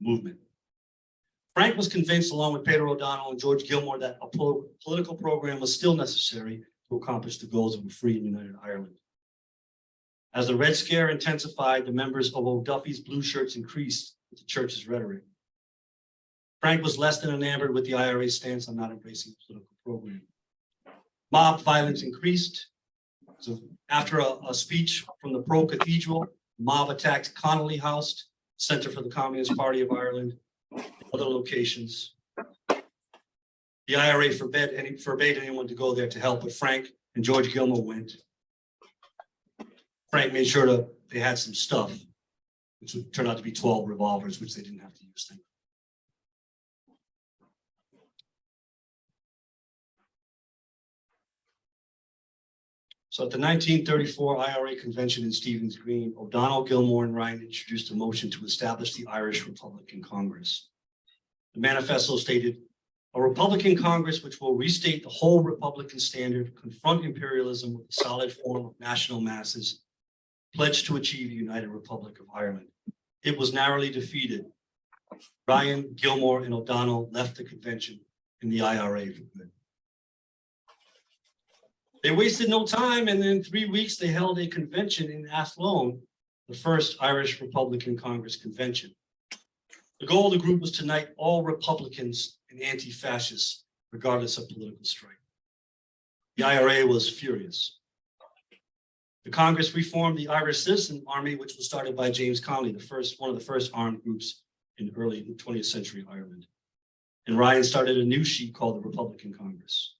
movement. Frank was convinced, along with Peter O'Donnell and George Gilmore, that a political program was still necessary to accomplish the goals of a free and united Ireland. As the Red Scare intensified, the members of O'Duffy's Blue Shirts increased with the church's rhetoric. Frank was less than enamored with the IRA's stance on not embracing a political program. Mob violence increased. So after a speech from the Pro Cathedral, mob attacked Connolly House, Center for the Communist Party of Ireland, and other locations. The IRA forbade anyone to go there to help, but Frank and George Gilmore went. Frank made sure that they had some stuff, which would turn out to be 12 revolvers, which they didn't have to use. So at the 1934 IRA convention in Stevens Green, O'Donnell, Gilmore, and Ryan introduced a motion to establish the Irish Republican Congress. The manifesto stated, "A Republican Congress which will restate the whole Republican standard, confront imperialism with a solid form of national masses, pledged to achieve a united Republic of Ireland." It was narrowly defeated. Ryan, Gilmore, and O'Donnell left the convention in the IRA for good. They wasted no time, and in 3 weeks, they held a convention in Athlone, the first Irish Republican Congress convention. The goal of the group was to unite all Republicans and anti-fascists, regardless of political stripe. The IRA was furious. The Congress reformed the Irish Citizen Army, which was started by James Connolly, one of the first armed groups in early 20th century Ireland. And Ryan started a new sheet called the Republican Congress.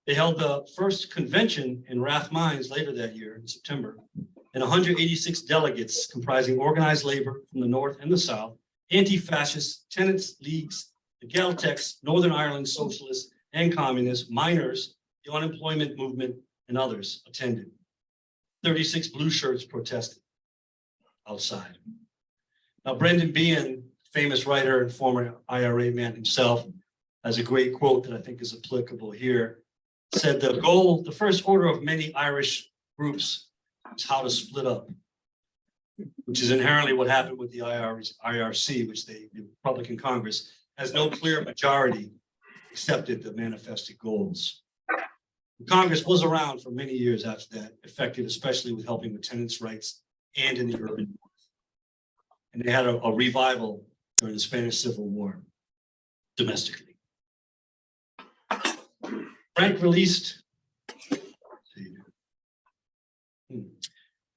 They held the first convention in Rathmines later that year in September, and 186 delegates comprising organized labor from the North and the South, anti-fascists, tenants' leagues, the Gaeltachts, Northern Ireland socialists and communists, miners, the unemployment movement, and others attended. 36 Blue Shirts protested outside. Now, Brendan Behan, famous writer and former IRA man himself, has a great quote that I think is applicable here. Said the first order of many Irish groups is how to split up, which is inherently what happened with the IRC, which the Republican Congress has no clear majority accepted the manifested goals. The Congress was around for many years after that, effective especially with helping with tenants' rights and in the urban north. And they had a revival during the Spanish Civil War domestically. Frank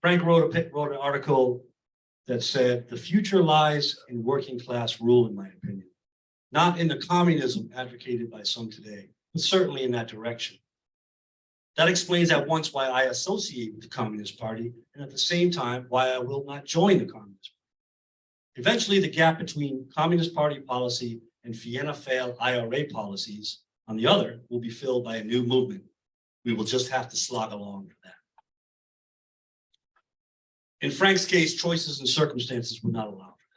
Frank wrote an article that said, the future lies in working class rule, in my opinion, not in the communism advocated by some today, but certainly in that direction. That explains at once why I associate with the Communist Party, and at the same time, why I will not join the Communist Party. Eventually, the gap between Communist Party policy and Fianna Fáil IRA policies, on the other, will be filled by a new movement. We will just have to slog along for that. In Frank's case, choices and circumstances would not allow for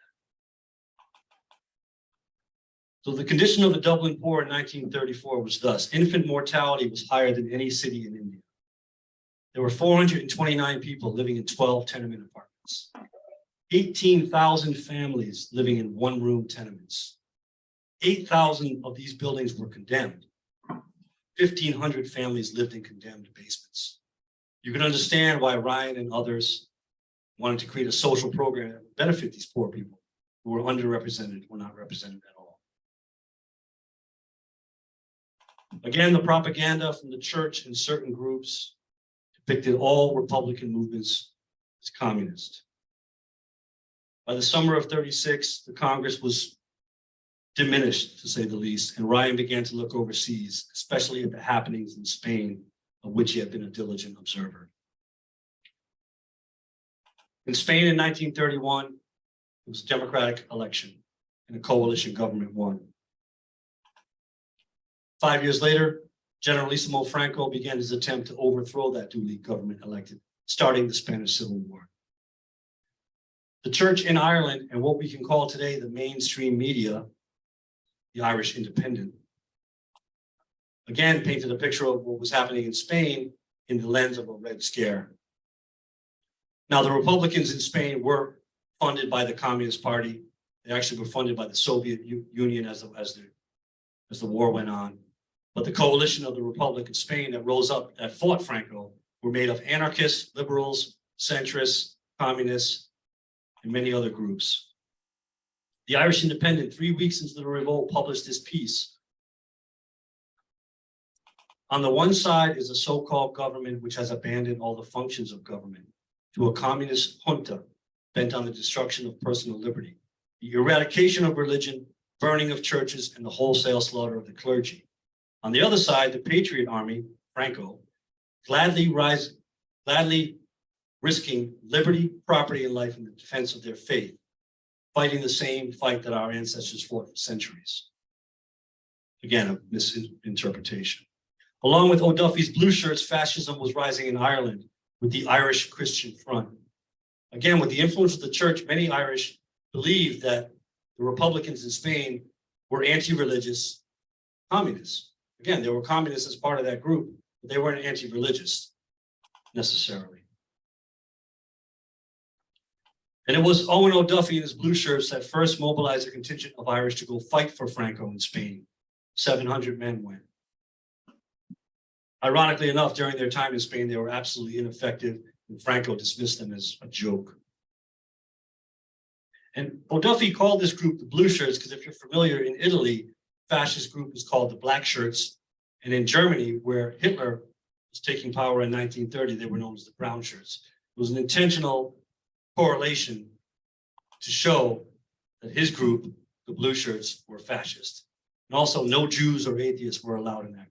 that. So the condition of the Dublin poor in 1934 was thus: infant mortality was higher than any city in India. There were 429 people living in 12 tenement apartments, 18,000 families living in one-room tenements. 8,000 of these buildings were condemned. 1,500 families lived in condemned basements. You can understand why Ryan and others wanted to create a social program that would benefit these poor people who were underrepresented or not represented at all. Again, the propaganda from the church and certain groups depicted all Republican movements as communist. By the summer of '36, the Congress was diminished, to say the least, and Ryan began to look overseas, especially at the happenings in Spain, of which he had been a diligent observer. In Spain in 1931, it was a democratic election and a coalition government won. 5 years later, Generalissimo Franco began his attempt to overthrow that duly government elected, starting the Spanish Civil War. The church in Ireland and what we can call today the mainstream media, the Irish Independent, again painted a picture of what was happening in Spain in the lens of a Red Scare. Now, the Republicans in Spain were funded by the Communist Party. They actually were funded by the Soviet Union as the war went on. But the coalition of the Republic of Spain that rose up, that fought Franco, were made of anarchists, liberals, centrists, communists, and many other groups. The Irish Independent, 3 weeks into the revolt, published this piece. On the one side is a so-called government which has abandoned all the functions of government to a communist junta bent on the destruction of personal liberty, the eradication of religion, burning of churches, and the wholesale slaughter of the clergy. On the other side, the Patriot Army, Franco, gladly risking liberty, property, and life in the defense of their faith, fighting the same fight that our ancestors fought for centuries. Again, a misinterpretation. Along with O'Duffy's blue shirts, fascism was rising in Ireland with the Irish Christian Front. Again, with the influence of the church, many Irish believed that the Republicans in Spain were anti-religious communists. Again, they were communists as part of that group, but they weren't anti-religious necessarily. And it was Owen O'Duffy and his blue shirts that first mobilized a contingent of Irish to go fight for Franco in Spain. 700 men went. Ironically enough, during their time in Spain, they were absolutely ineffective, and Franco dismissed them as a joke. And O'Duffy called this group the Blue Shirts because if you're familiar, in Italy, fascist group is called the Black Shirts. And in Germany, where Hitler was taking power in 1930, they were known as the Brown Shirts. It was an intentional correlation to show that his group, the Blue Shirts, were fascist. And also no Jews or atheists were allowed in that group.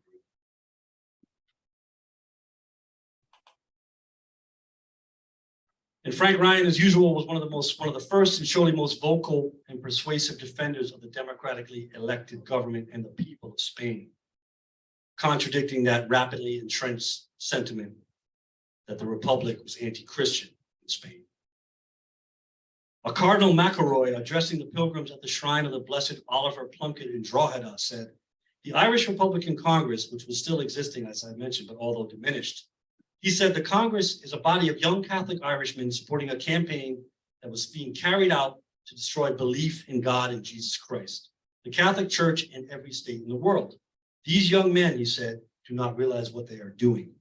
And Frank Ryan, as usual, was one of the first and surely most vocal and persuasive defenders of the democratically elected government and the people of Spain, contradicting that rapidly entrenched sentiment that the Republic was anti-Christian in Spain. A Cardinal McElroy, addressing the pilgrims at the shrine of the Blessed Oliver Plunkett in Drogheda, said, "The Irish Republican Congress, which was still existing, as I mentioned, but although diminished," he said, "the Congress is a body of young Catholic Irishmen supporting a campaign that was being carried out to destroy belief in God and Jesus Christ, the Catholic Church in every state in the world. These young men," he said, "do not realize what they are doing."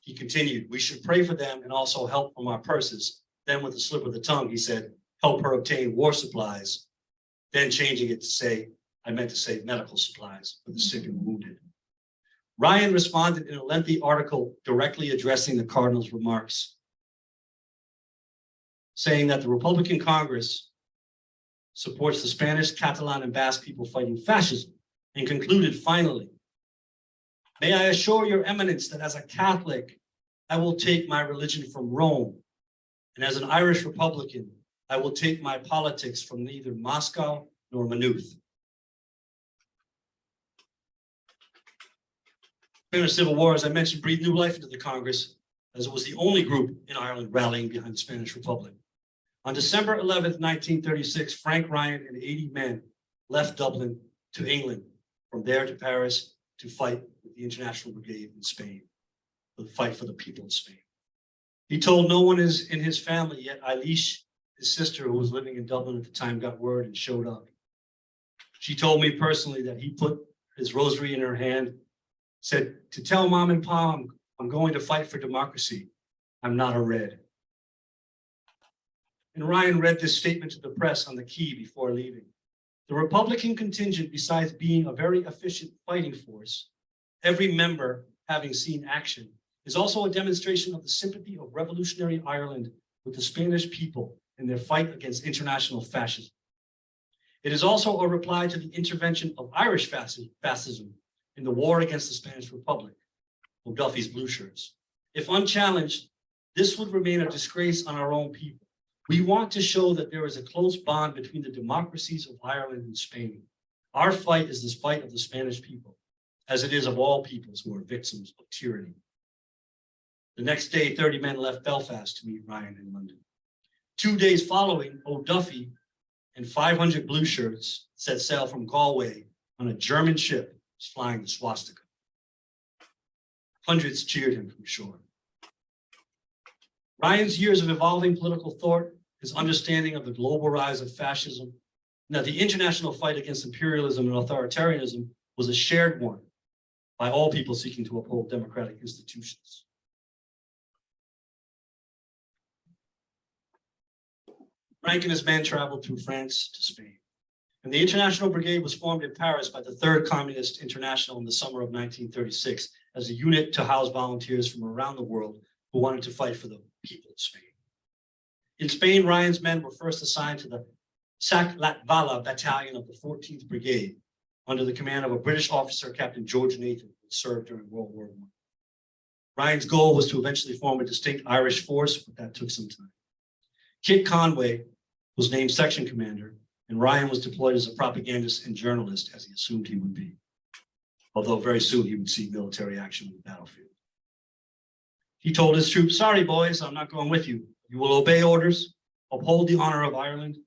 He continued, "We should pray for them and also help from our purses." Then with a slip of the tongue, he said, "Help her obtain war supplies." Then changing it to say, I meant to say medical supplies for the sick and wounded. Ryan responded in a lengthy article directly addressing the Cardinal's remarks. saying that the Republican Congress supports the Spanish, Catalan, and Basque people fighting fascism, and concluded finally, may I assure your eminence that as a Catholic, I will take my religion from Rome, and as an Irish Republican, I will take my politics from neither Moscow nor Maynooth. The Spanish Civil War, as I mentioned, breathed new life into the Congress, as it was the only group in Ireland rallying behind the Spanish Republic. On December 11th, 1936, Frank Ryan and 80 men left Dublin to England, from there to Paris to fight with the International Brigade in Spain, to fight for the people of Spain. He told no one in his family, yet Eilish, his sister, who was living in Dublin at the time, got word and showed up. She told me personally that he put his rosary in her hand, said, to tell mom and pa, I'm going to fight for democracy. I'm not a red. And Ryan read this statement to the press on the quay before leaving. The Republican contingent, besides being a very efficient fighting force, every member having seen action, is also a demonstration of the sympathy of revolutionary Ireland with the Spanish people in their fight against international fascism. It is also a reply to the intervention of Irish fascism in the war against the Spanish Republic, O'Duffy's blue shirts. If unchallenged, this would remain a disgrace on our own people. We want to show that there is a close bond between the democracies of Ireland and Spain. Our fight is this fight of the Spanish people, as it is of all peoples who are victims of tyranny. The next day, 30 men left Belfast to meet Ryan in London. 2 days following, O'Duffy and 500 blue shirts set sail from Galway on a German ship flying the swastika. Hundreds cheered him from shore. Ryan's years of evolving political thought, his understanding of the global rise of fascism, and that the international fight against imperialism and authoritarianism was a shared one by all people seeking to uphold democratic institutions. Frank and his men traveled through France to Spain, and the International Brigade was formed in Paris by the Third Communist International in the summer of 1936 as a unit to house volunteers from around the world who wanted to fight for the people of Spain. In Spain, Ryan's men were first assigned to the Sac Latvala battalion of the 14th Brigade under the command of a British officer, Captain George Nathan, who served during World War I. Ryan's goal was to eventually form a distinct Irish force, but that took some time. Kit Conway was named section commander, and Ryan was deployed as a propagandist and journalist, as he assumed he would be, although very soon he would see military action on the battlefield. He told his troops, sorry, boys, I'm not going with you. You will obey orders, uphold the honor of Ireland.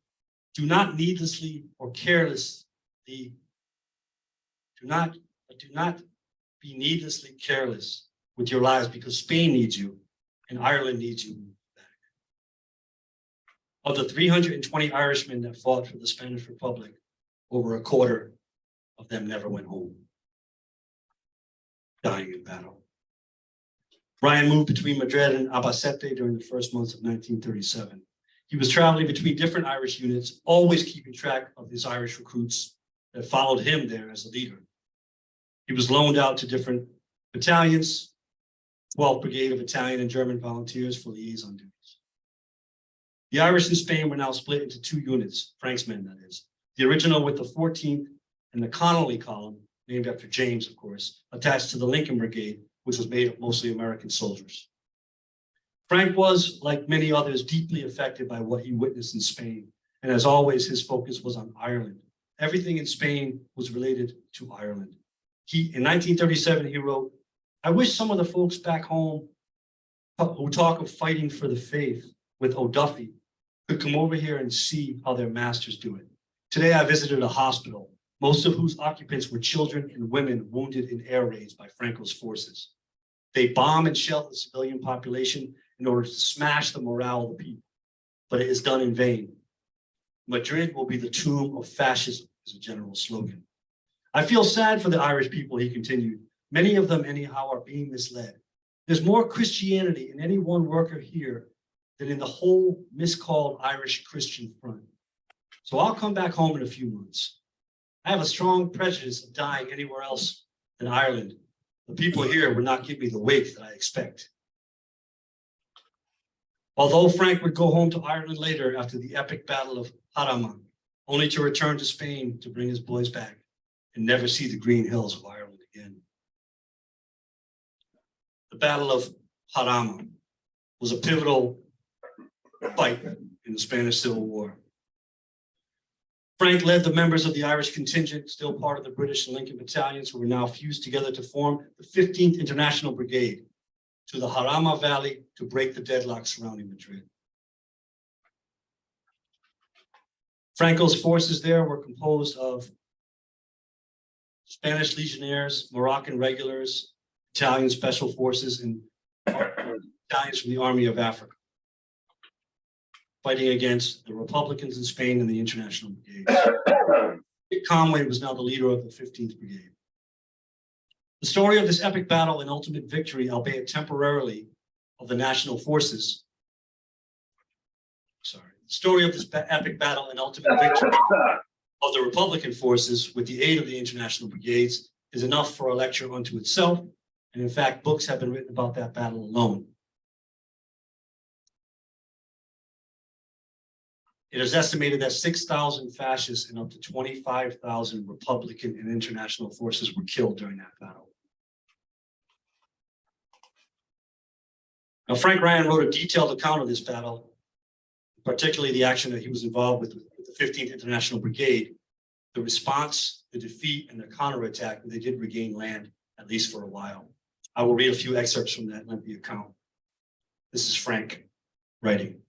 Do not needlessly or carelessly, do not be needlessly careless with your lives, because Spain needs you and Ireland needs you back. Of the 320 Irishmen that fought for the Spanish Republic, over a quarter of them never went home, dying in battle. Ryan moved between Madrid and Albacete during the first months of 1937. He was traveling between different Irish units, always keeping track of his Irish recruits that followed him there as a leader. He was loaned out to different battalions, 12th Brigade of Italian and German volunteers for liaison duties. The Irish in Spain were now split into two units, Frank's men that is. The original with the 14th and the Connolly column, named after James, of course, attached to the Lincoln Brigade, which was made of mostly American soldiers. Frank was, like many others, deeply affected by what he witnessed in Spain. And as always, his focus was on Ireland. Everything in Spain was related to Ireland. In 1937, he wrote, I wish some of the folks back home who talk of fighting for the faith with O'Duffy could come over here and see how their masters do it. Today, I visited a hospital, most of whose occupants were children and women wounded in air raids by Franco's forces. They bomb and shell the civilian population in order to smash the morale of the people, but it is done in vain. Madrid will be the tomb of fascism, is a general slogan. I feel sad for the Irish people, he continued. Many of them, anyhow, are being misled. There's more Christianity in any one worker here than in the whole miscalled Irish Christian front. So I'll come back home in a few months. I have a strong prejudice of dying anywhere else than Ireland. The people here would not give me the wake that I expect. Although Frank would go home to Ireland later after the epic Battle of Harama, only to return to Spain to bring his boys back and never see the green hills of Ireland again. The Battle of Harama was a pivotal fight in the Spanish Civil War. Frank led the members of the Irish contingent, still part of the British and Lincoln battalions, who were now fused together to form the 15th International Brigade, to the Jarama Valley to break the deadlock surrounding Madrid. Franco's forces there were composed of Spanish legionnaires, Moroccan regulars, Italian special forces, and Italians from the Army of Africa, fighting against the Republicans in Spain and the International Brigade. Dick Conway was now the leader of the 15th Brigade. The story of this epic battle and ultimate victory, albeit temporarily, of the national forces. The story of this epic battle and ultimate victory of the Republican forces with the aid of the International Brigades is enough for a lecture unto itself. And in fact, books have been written about that battle alone. It is estimated that 6,000 fascists and up to 25,000 Republican and international forces were killed during that battle. Now, Frank Ryan wrote a detailed account of this battle, particularly the action that he was involved with the 15th International Brigade, the response, the defeat, and the counterattack, where they did regain land, at least for a while. I will read a few excerpts from that lengthy account. This is Frank writing.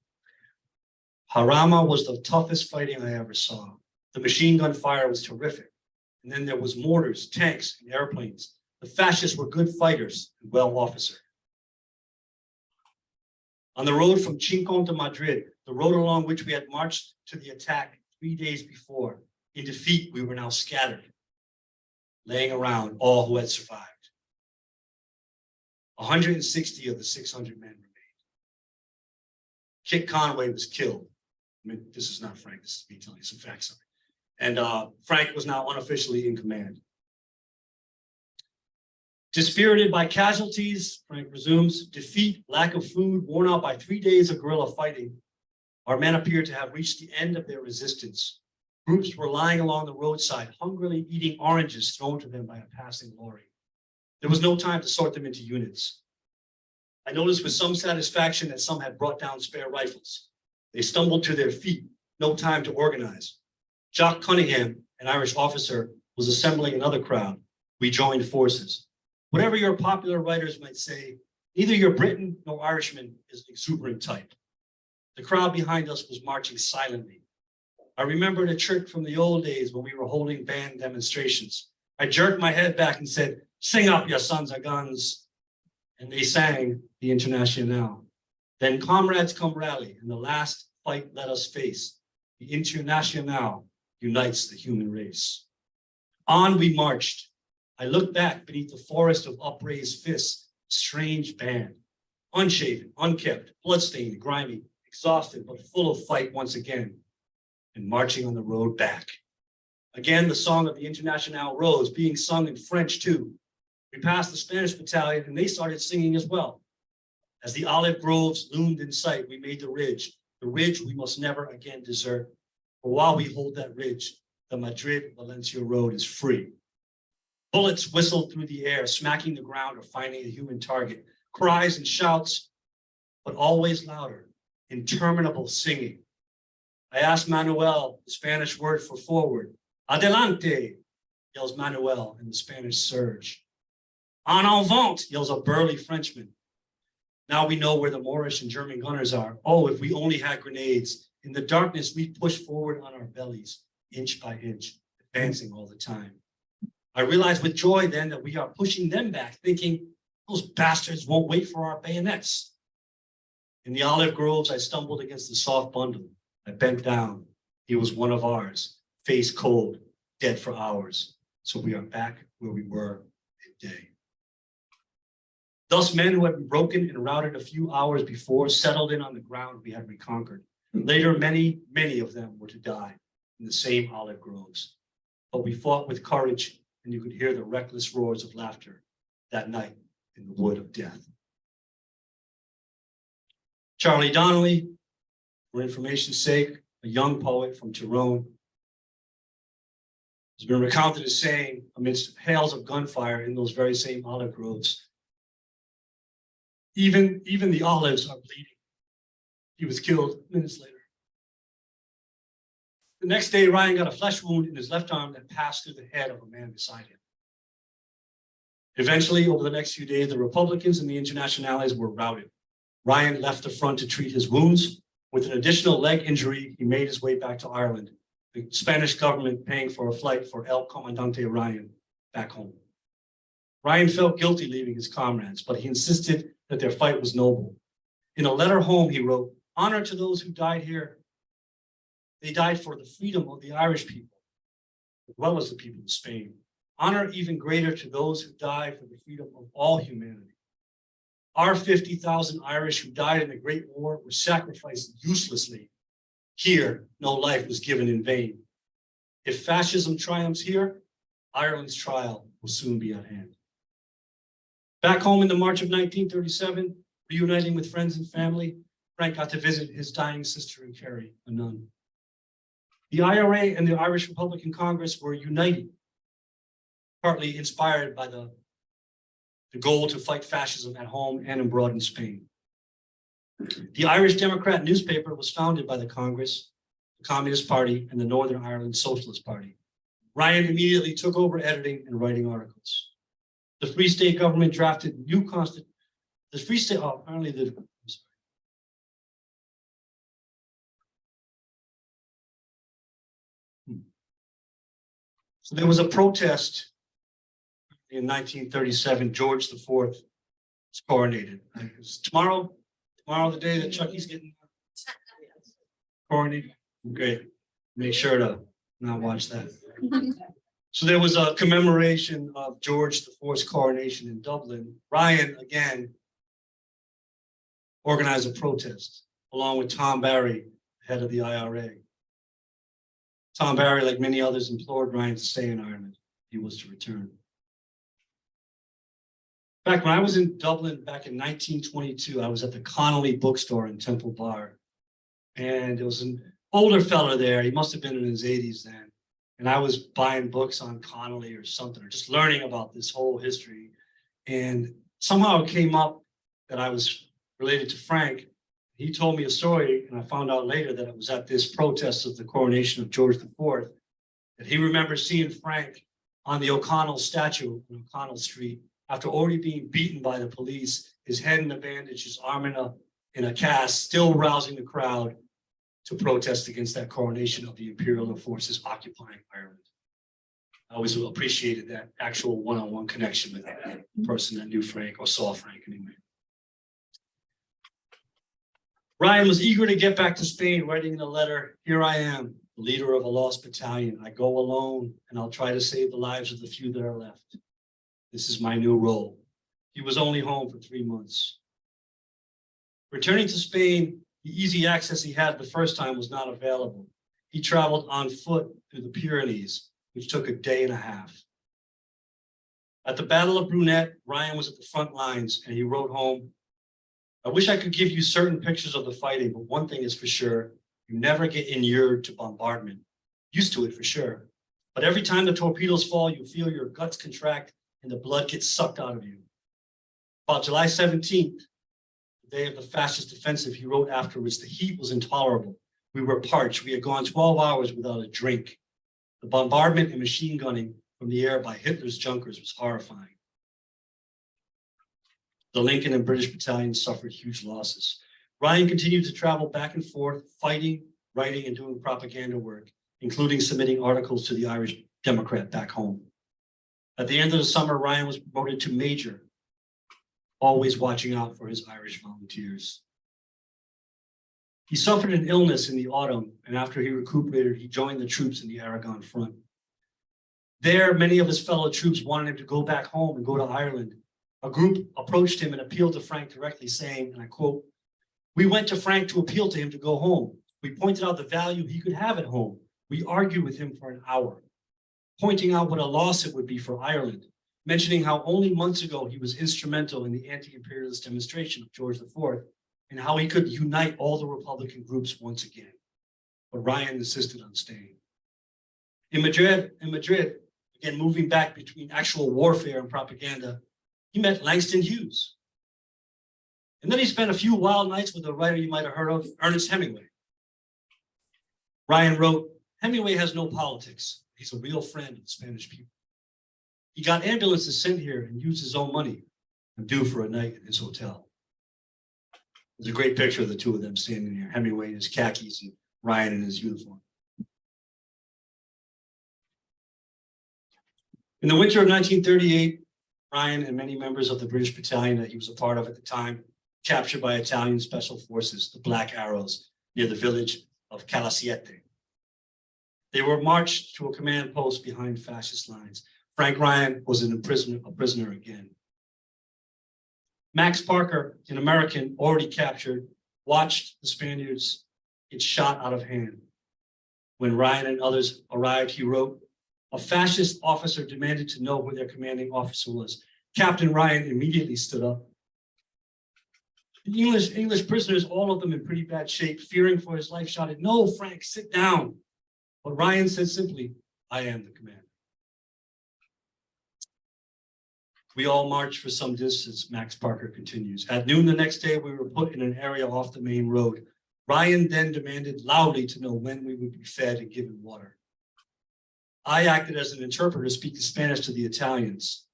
Jarama was the toughest fighting I ever saw. The machine gun fire was terrific. And then there was mortars, tanks, and airplanes. The fascists were good fighters and well officered. On the road from Chincon to Madrid, the road along which we had marched to the attack 3 days before, in defeat, we were now scattered, laying around all who had survived. 160 of the 600 men remained. Kit Conway was killed. I mean, this is not Frank, this is me telling you some facts. And Frank was now unofficially in command. Dispirited by casualties, Frank resumes, defeat, lack of food, worn out by 3 days of guerrilla fighting, our men appeared to have reached the end of their resistance. Groups were lying along the roadside, hungrily eating oranges thrown to them by a passing lorry. There was no time to sort them into units. I noticed with some satisfaction that some had brought down spare rifles. They stumbled to their feet, no time to organize. Jock Cunningham, an Irish officer, was assembling another crowd. We joined forces. Whatever your popular writers might say, neither your Briton nor Irishman is an exuberant type. The crowd behind us was marching silently. I remembered a trick from the old days when we were holding band demonstrations. I jerked my head back and said, "Sing up, you sons of guns." And they sang the International. Then comrades come rally, and the last fight let us face. The International unites the human race. On we marched. I looked back beneath the forest of upraised fists, a strange band, unshaven, unkempt, bloodstained, grimy, exhausted, but full of fight once again, and marching on the road back. Again, the song of the International rose, being sung in French too. We passed the Spanish battalion and they started singing as well. As the olive groves loomed in sight, we made the ridge we must never again desert. For while we hold that ridge, the Madrid-Valencia road is free. Bullets whistled through the air, smacking the ground or finding a human target. Cries and shouts, but always louder, interminable singing. I asked Manuel, the Spanish word for forward. Adelante, yells Manuel in the Spanish surge. En avant, yells a burly Frenchman. Now we know where the Moorish and German gunners are. Oh, if we only had grenades. In the darkness, we pushed forward on our bellies, inch by inch, advancing all the time. I realized with joy then that we are pushing them back, thinking, those bastards won't wait for our bayonets. In the olive groves, I stumbled against the soft bundle. I bent down. He was one of ours, face cold, dead for hours. So we are back where we were midday. Thus, men who had been broken and routed a few hours before settled in on the ground we had reconquered. Later, many, many of them were to die in the same olive groves. But we fought with courage, and you could hear the reckless roars of laughter that night in the wood of death. Charlie Donnelly, for information's sake, a young poet from Tyrone, has been recounted as saying, amidst hails of gunfire in those very same olive groves, even the olives are bleeding. He was killed minutes later. The next day, Ryan got a flesh wound in his left arm that passed through the head of a man beside him. Eventually, over the next few days, the Republicans and the Internationales were routed. Ryan left the front to treat his wounds. With an additional leg injury, he made his way back to Ireland, the Spanish government paying for a flight for El Comandante Ryan back home. Ryan felt guilty leaving his comrades, but he insisted that their fight was noble. In a letter home, he wrote, "Honor to those who died here. They died for the freedom of the Irish people, as well as the people of Spain. Honor even greater to those who died for the freedom of all humanity. Our 50,000 Irish who died in the Great War were sacrificed uselessly. Here, no life was given in vain. If fascism triumphs here, Ireland's trial will soon be at hand." Back home in the March of 1937, reuniting with friends and family, Frank got to visit his dying sister in Kerry, a nun. The IRA and the Irish Republican Congress were united, partly inspired by the goal to fight fascism at home and abroad in Spain. The Irish Democrat newspaper was founded by the Congress, the Communist Party, and the Northern Ireland Socialist Party. Ryan immediately took over editing and writing articles. The Free State government drafted new constitution. The Free State, apparently the, I'm sorry. So there was a protest in 1937. George IV was coronated. It's tomorrow the day that Chucky's getting coronated. Great. Make sure to not watch that. So there was a commemoration of George IV's coronation in Dublin. Ryan, again, organized a protest along with Tom Barry, head of the IRA. Tom Barry, like many others, implored Ryan to stay in Ireland. He was to return. Back when I was in Dublin back in 1922, I was at the Connolly bookstore in Temple Bar. And there was an older fella there. He must have been in his 80s then. And I was buying books on Connolly or something, or just learning about this whole history. And somehow it came up that I was related to Frank. He told me a story, and I found out later that it was at this protest of the coronation of George IV that he remembers seeing Frank on the O'Connell statue on O'Connell Street after already being beaten by the police, his head in a bandage, his arm in a cast, still rousing the crowd to protest against that coronation of the imperial forces occupying Ireland. I always appreciated that actual one-on-one connection with that person that knew Frank or saw Frank anyway. Ryan was eager to get back to Spain, writing in a letter, "Here I am, the leader of a lost battalion. I go alone, and I'll try to save the lives of the few that are left. This is my new role." He was only home for 3 months. Returning to Spain, the easy access he had the first time was not available. He traveled on foot through the Pyrenees, which took a day and a half. At the Battle of Brunette, Ryan was at the front lines, and he wrote home, "I wish I could give you certain pictures of the fighting, but one thing is for sure, you never get inured to bombardment. Used to it for sure. But every time the torpedoes fall, you feel your guts contract and the blood gets sucked out of you." About July 17th, the day of the fascist offensive, he wrote afterwards, "The heat was intolerable. We were parched. We had gone 12 hours without a drink. The bombardment and machine gunning from the air by Hitler's Junkers was horrifying." The Lincoln and British battalions suffered huge losses. Ryan continued to travel back and forth, fighting, writing, and doing propaganda work, including submitting articles to the Irish Democrat back home. At the end of the summer, Ryan was promoted to major, always watching out for his Irish volunteers. He suffered an illness in the autumn, and after he recuperated, he joined the troops in the Aragon front. There, many of his fellow troops wanted him to go back home and go to Ireland. A group approached him and appealed to Frank directly, saying, and I quote, "We went to Frank to appeal to him to go home. We pointed out the value he could have at home. We argued with him for an hour, pointing out what a loss it would be for Ireland, mentioning how only months ago he was instrumental in the anti-imperialist demonstration of George IV, and how he could unite all the Republican groups once again. But Ryan insisted on staying. In Madrid, again, moving back between actual warfare and propaganda, he met Langston Hughes. And then he spent a few wild nights with a writer you might have heard of, Ernest Hemingway. Ryan wrote, "Hemingway has no politics. He's a real friend of the Spanish people. He got ambulances sent here and used his own money. I'm due for a night at his hotel." There's a great picture of the two of them standing there, Hemingway in his khakis and Ryan in his uniform. In the winter of 1938, Ryan and many members of the British battalion that he was a part of at the time, captured by Italian special forces, the Black Arrows, near the village of Calasiete. They were marched to a command post behind fascist lines. Frank Ryan was a prisoner again. Max Parker, an American already captured, watched the Spaniards get shot out of hand. When Ryan and others arrived, he wrote, "A fascist officer demanded to know who their commanding officer was. Captain Ryan immediately stood up. The English prisoners, all of them in pretty bad shape, fearing for his life, shouted, 'No, Frank, sit down.' But Ryan said simply, 'I am the commander.' We all marched for some distance," Max Parker continues. "At noon the next day, we were put in an area off the main road. Ryan then demanded loudly to know when we would be fed and given water. I acted as an interpreter speaking Spanish to the Italians.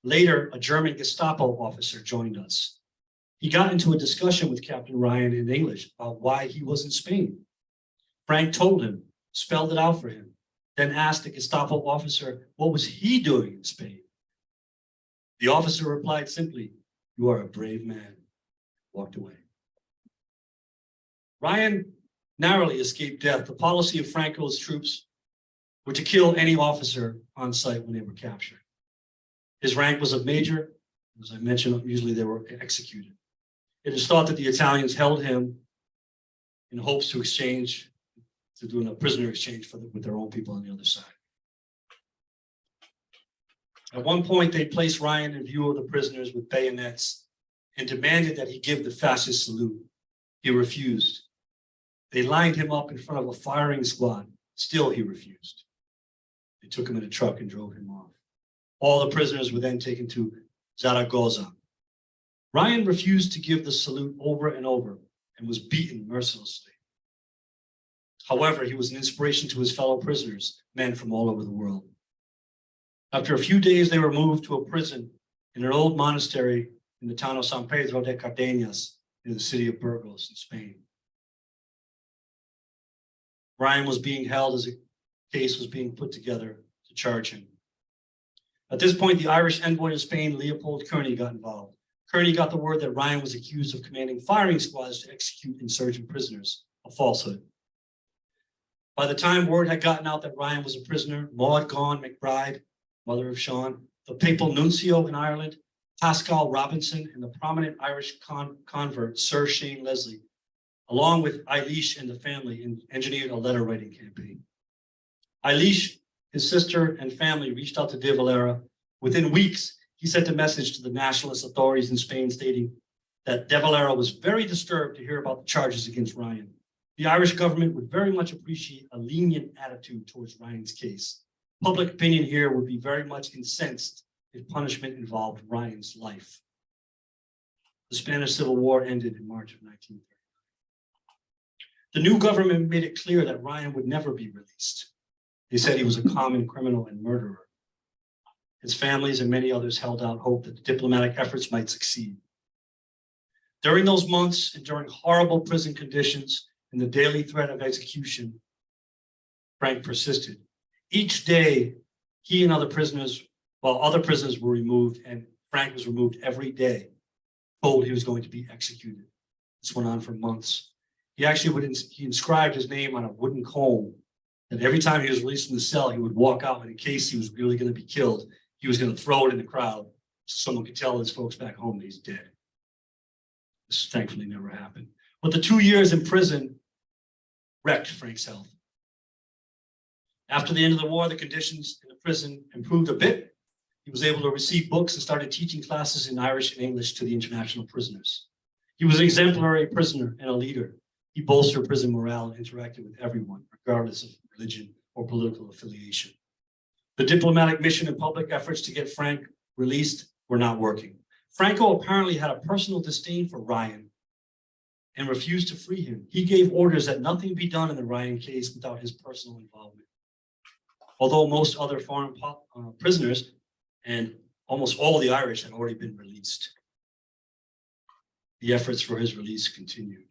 Later, a German Gestapo officer joined us. He got into a discussion with Captain Ryan in English about why he was in Spain. Frank told him, spelled it out for him, then asked the Gestapo officer what was he doing in Spain. The officer replied simply, 'You are a brave man,' walked away." Ryan narrowly escaped death. The policy of Franco's troops were to kill any officer on site when they were captured. His rank was a major. As I mentioned, usually they were executed. It is thought that the Italians held him in hopes to do a prisoner exchange with their own people on the other side. At one point, they placed Ryan in view of the prisoners with bayonets and demanded that he give the fascist salute. He refused. They lined him up in front of a firing squad. Still, he refused. They took him in a truck and drove him off. All the prisoners were then taken to Zaragoza. Ryan refused to give the salute over and over and was beaten mercilessly. However, he was an inspiration to his fellow prisoners, men from all over the world. After a few days, they were moved to a prison in an old monastery in the town of San Pedro de Cardenas, in the city of Burgos in Spain. Ryan was being held as a case was being put together to charge him. At this point, the Irish envoy to Spain, Leopold Kearney, got involved. Kearney got the word that Ryan was accused of commanding firing squads to execute insurgent prisoners, a falsehood. By the time word had gotten out that Ryan was a prisoner, Maud Gawn McBride, mother of Sean, the papal nuncio in Ireland, Pascal Robinson, and the prominent Irish convert, Sir Shane Leslie, along with Eilish and the family, engineered a letter writing campaign. Eilish, his sister, and family reached out to De Valera. Within weeks, he sent a message to the nationalist authorities in Spain stating that De Valera was very disturbed to hear about the charges against Ryan. The Irish government would very much appreciate a lenient attitude towards Ryan's case. Public opinion here would be very much incensed if punishment involved Ryan's life. The Spanish Civil War ended in March of 1939. The new government made it clear that Ryan would never be released. They said he was a common criminal and murderer. His families and many others held out hope that the diplomatic efforts might succeed. During those months and during horrible prison conditions and the daily threat of execution, Frank persisted. Each day, he and other prisoners, while other prisoners were removed, and Frank was removed every day, told he was going to be executed. This went on for months. He actually he inscribed his name on a wooden comb, and every time he was released from the cell, he would walk out, and in case he was really going to be killed, he was going to throw it in the crowd so someone could tell his folks back home that he's dead. This thankfully never happened. But the 2 years in prison wrecked Frank's health. After the end of the war, the conditions in the prison improved a bit. He was able to receive books and started teaching classes in Irish and English to the international prisoners. He was an exemplary prisoner and a leader. He bolstered prison morale and interacted with everyone, regardless of religion or political affiliation. The diplomatic mission and public efforts to get Frank released were not working. Franco apparently had a personal disdain for Ryan and refused to free him. He gave orders that nothing be done in the Ryan case without his personal involvement. Although most other foreign prisoners and almost all the Irish had already been released, the efforts for his release continued.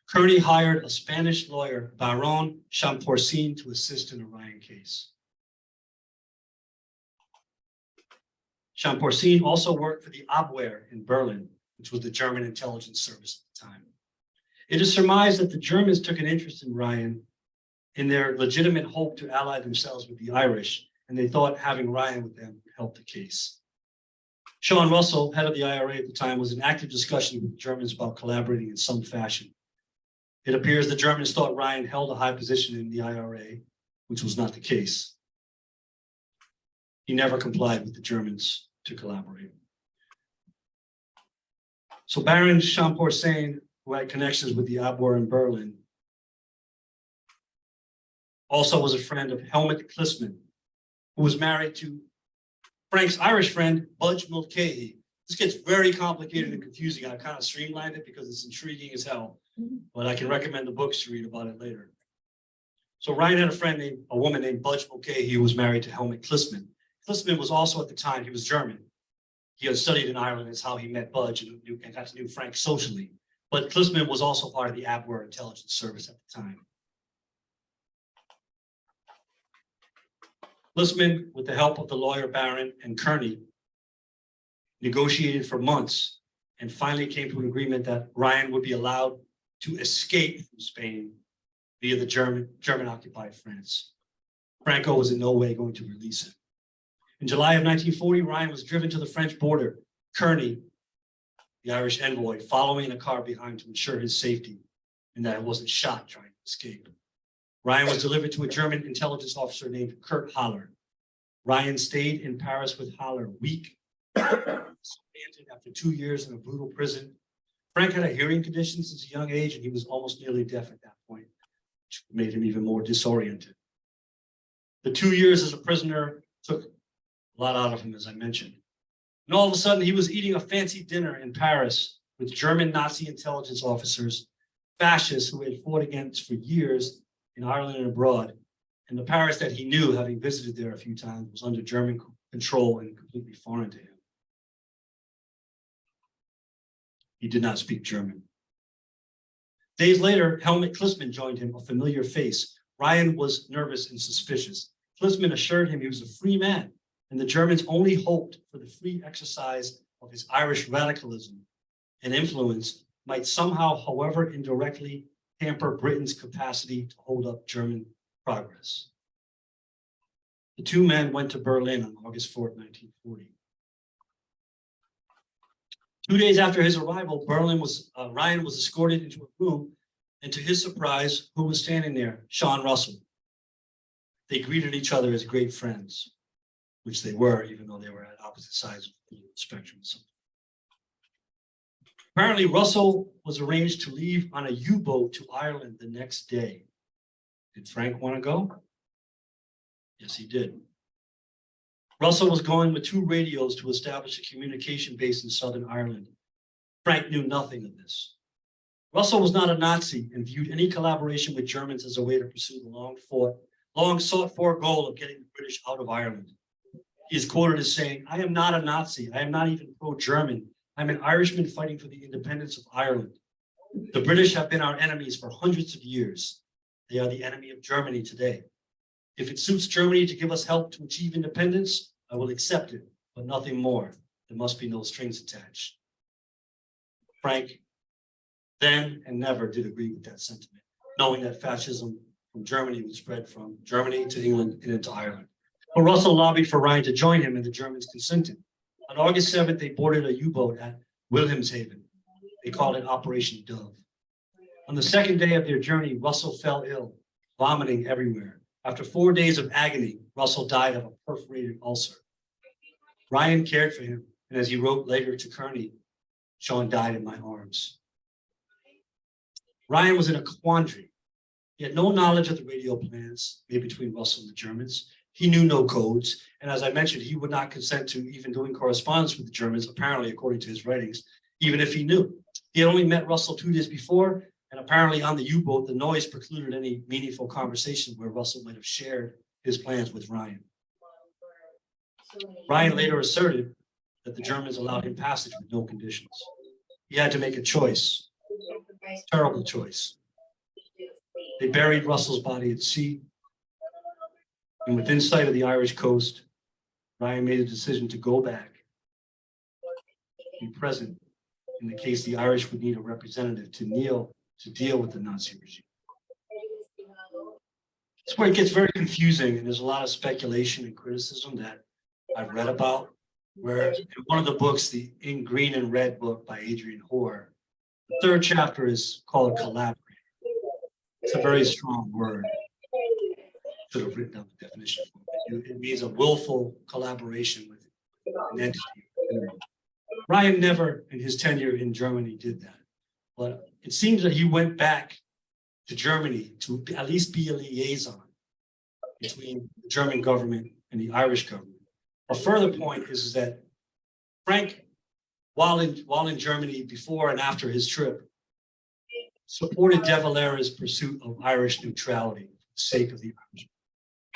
Kearney hired a Spanish lawyer, Baron Champorcin, to assist in the Ryan case. Champorcin also worked for the Abwehr in Berlin, which was the German intelligence service at the time. It is surmised that the Germans took an interest in Ryan in their legitimate hope to ally themselves with the Irish, and they thought having Ryan with them would help the case. Sean Russell, head of the IRA at the time, was in active discussion with the Germans about collaborating in some fashion. It appears the Germans thought Ryan held a high position in the IRA, which was not the case. He never complied with the Germans to collaborate. So Baron Champorcin, who had connections with the Abwehr in Berlin, also was a friend of Helmut Klisman, who was married to Frank's Irish friend, Budge Mulcahy. This gets very complicated and confusing. I kind of streamlined it because it's intriguing as hell, but I can recommend the books to read about it later. So Ryan had a woman named Budge Mulcahy, who was married to Helmut Klisman. Klisman was also at the time, he was German. He had studied in Ireland. That's how he met Budge and got to know Frank socially. But Klisman was also part of the Abwehr intelligence service at the time. Klisman, with the help of the lawyer Baron and Kearney, negotiated for months and finally came to an agreement that Ryan would be allowed to escape from Spain via the German-occupied France. Franco was in no way going to release him. In July of 1940, Ryan was driven to the French border. Kearney, the Irish envoy, following in a car behind to ensure his safety and that it wasn't shot trying to escape. Ryan was delivered to a German intelligence officer named Kurt Haller. Ryan stayed in Paris with Haller, weak, after 2 years in a brutal prison. Frank had a hearing condition since a young age, and he was almost nearly deaf at that point, which made him even more disoriented. The 2 years as a prisoner took a lot out of him, as I mentioned. And all of a sudden, he was eating a fancy dinner in Paris with German Nazi intelligence officers, fascists who had fought against for years in Ireland and abroad. And the Paris that he knew, having visited there a few times, was under German control and completely foreign to him. He did not speak German. Days later, Helmut Klisman joined him, a familiar face. Ryan was nervous and suspicious. Klisman assured him he was a free man, and the Germans only hoped for the free exercise of his Irish radicalism and influence might somehow, however indirectly, hamper Britain's capacity to hold up German progress. The two men went to Berlin on August 4th, 1940. 2 days after his arrival, Ryan was escorted into a room, and to his surprise, who was standing there? Sean Russell. They greeted each other as great friends, which they were, even though they were at opposite sides of the spectrum. Apparently, Russell was arranged to leave on a U-boat to Ireland the next day. Did Frank want to go? Yes, he did. Russell was going with 2 radios to establish a communication base in Southern Ireland. Frank knew nothing of this. Russell was not a Nazi and viewed any collaboration with Germans as a way to pursue the long sought for goal of getting the British out of Ireland. He is quoted as saying, "I am not a Nazi. I am not even pro-German. I'm an Irishman fighting for the independence of Ireland. The British have been our enemies for hundreds of years. They are the enemy of Germany today. If it suits Germany to give us help to achieve independence, I will accept it, but nothing more. There must be no strings attached." Frank then and never did agree with that sentiment, knowing that fascism from Germany would spread from Germany to England and into Ireland. But Russell lobbied for Ryan to join him, and the Germans consented. On August 7th, they boarded a U-boat at Wilhelmshaven. They called it Operation Dove. On the second day of their journey, Russell fell ill, vomiting everywhere. After 4 days of agony, Russell died of a perforated ulcer. Ryan cared for him, and as he wrote later to Kearney, Sean died in my arms. Ryan was in a quandary. He had no knowledge of the radio plans made between Russell and the Germans. He knew no codes. And as I mentioned, he would not consent to even doing correspondence with the Germans, apparently, according to his writings, even if he knew. He had only met Russell 2 days before, and apparently on the U-boat, the noise precluded any meaningful conversation where Russell might have shared his plans with Ryan. Ryan later asserted that the Germans allowed him passage with no conditions. He had to make a choice, a terrible choice. They buried Russell's body at sea, and within sight of the Irish coast, Ryan made a decision to go back, be present in the case the Irish would need a representative to deal with the Nazi regime. That's where it gets very confusing, and there's a lot of speculation and criticism that I've read about, where in one of the books, the In Green and Red book by Adrian Hoare, the 3rd chapter is called Collaborate. It's a very strong word. Should have written down the definition. It means a willful collaboration with an entity. Ryan never, in his tenure in Germany, did that. But it seems that he went back to Germany to at least be a liaison between the German government and the Irish government. A further point is that Frank, while in Germany before and after his trip, supported De Valera's pursuit of Irish neutrality for the sake of the Irish.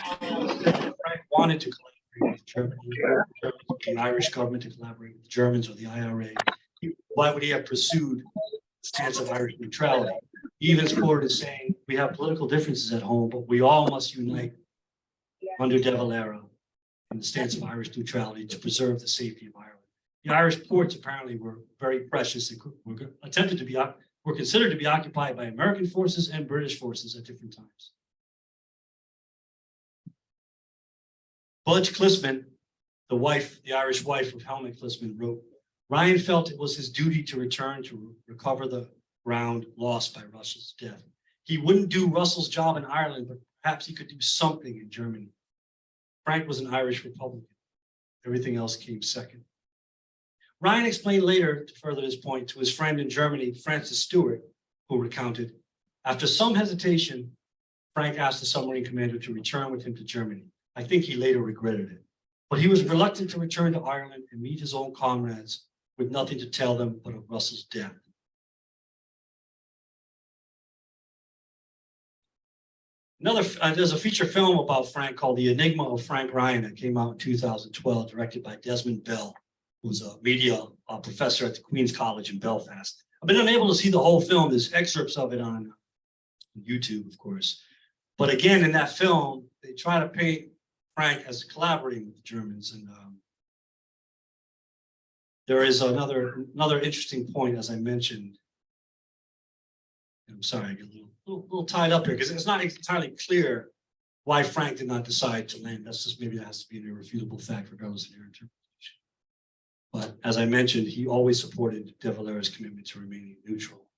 Frank wanted to collaborate with Germany, the Irish government to collaborate with the Germans or the IRA. Why would he have pursued the stance of Irish neutrality? He even quoted as saying, "We have political differences at home, but we all must unite under De Valera in the stance of Irish neutrality to preserve the safety of Ireland." The Irish ports apparently were very precious and were considered to be occupied by American forces and British forces at different times. Budge Clisman, the Irish wife of Helmut Clisman, wrote, "Ryan felt it was his duty to return to recover the ground lost by Russell's death. He wouldn't do Russell's job in Ireland, but perhaps he could do something in Germany." Frank was an Irish Republican. Everything else came second. Ryan explained later, to further his point, to his friend in Germany, Francis Stewart, who recounted, after some hesitation, Frank asked the submarine commander to return with him to Germany. I think he later regretted it. But he was reluctant to return to Ireland and meet his own comrades with nothing to tell them but of Russell's death. There's a feature film about Frank called The Enigma of Frank Ryan that came out in 2012, directed by Desmond Bell, who's a media professor at the Queen's College in Belfast. I've been unable to see the whole film. There's excerpts of it on YouTube, of course. But again, in that film, they try to paint Frank as collaborating with the Germans. And there is another interesting point, as I mentioned. I'm sorry, I get a little tied up here because it's not entirely clear why Frank did not decide to land. Maybe that has to be an irrefutable fact, regardless of your interpretation. But as I mentioned, he always supported De Valera's commitment to remaining neutral.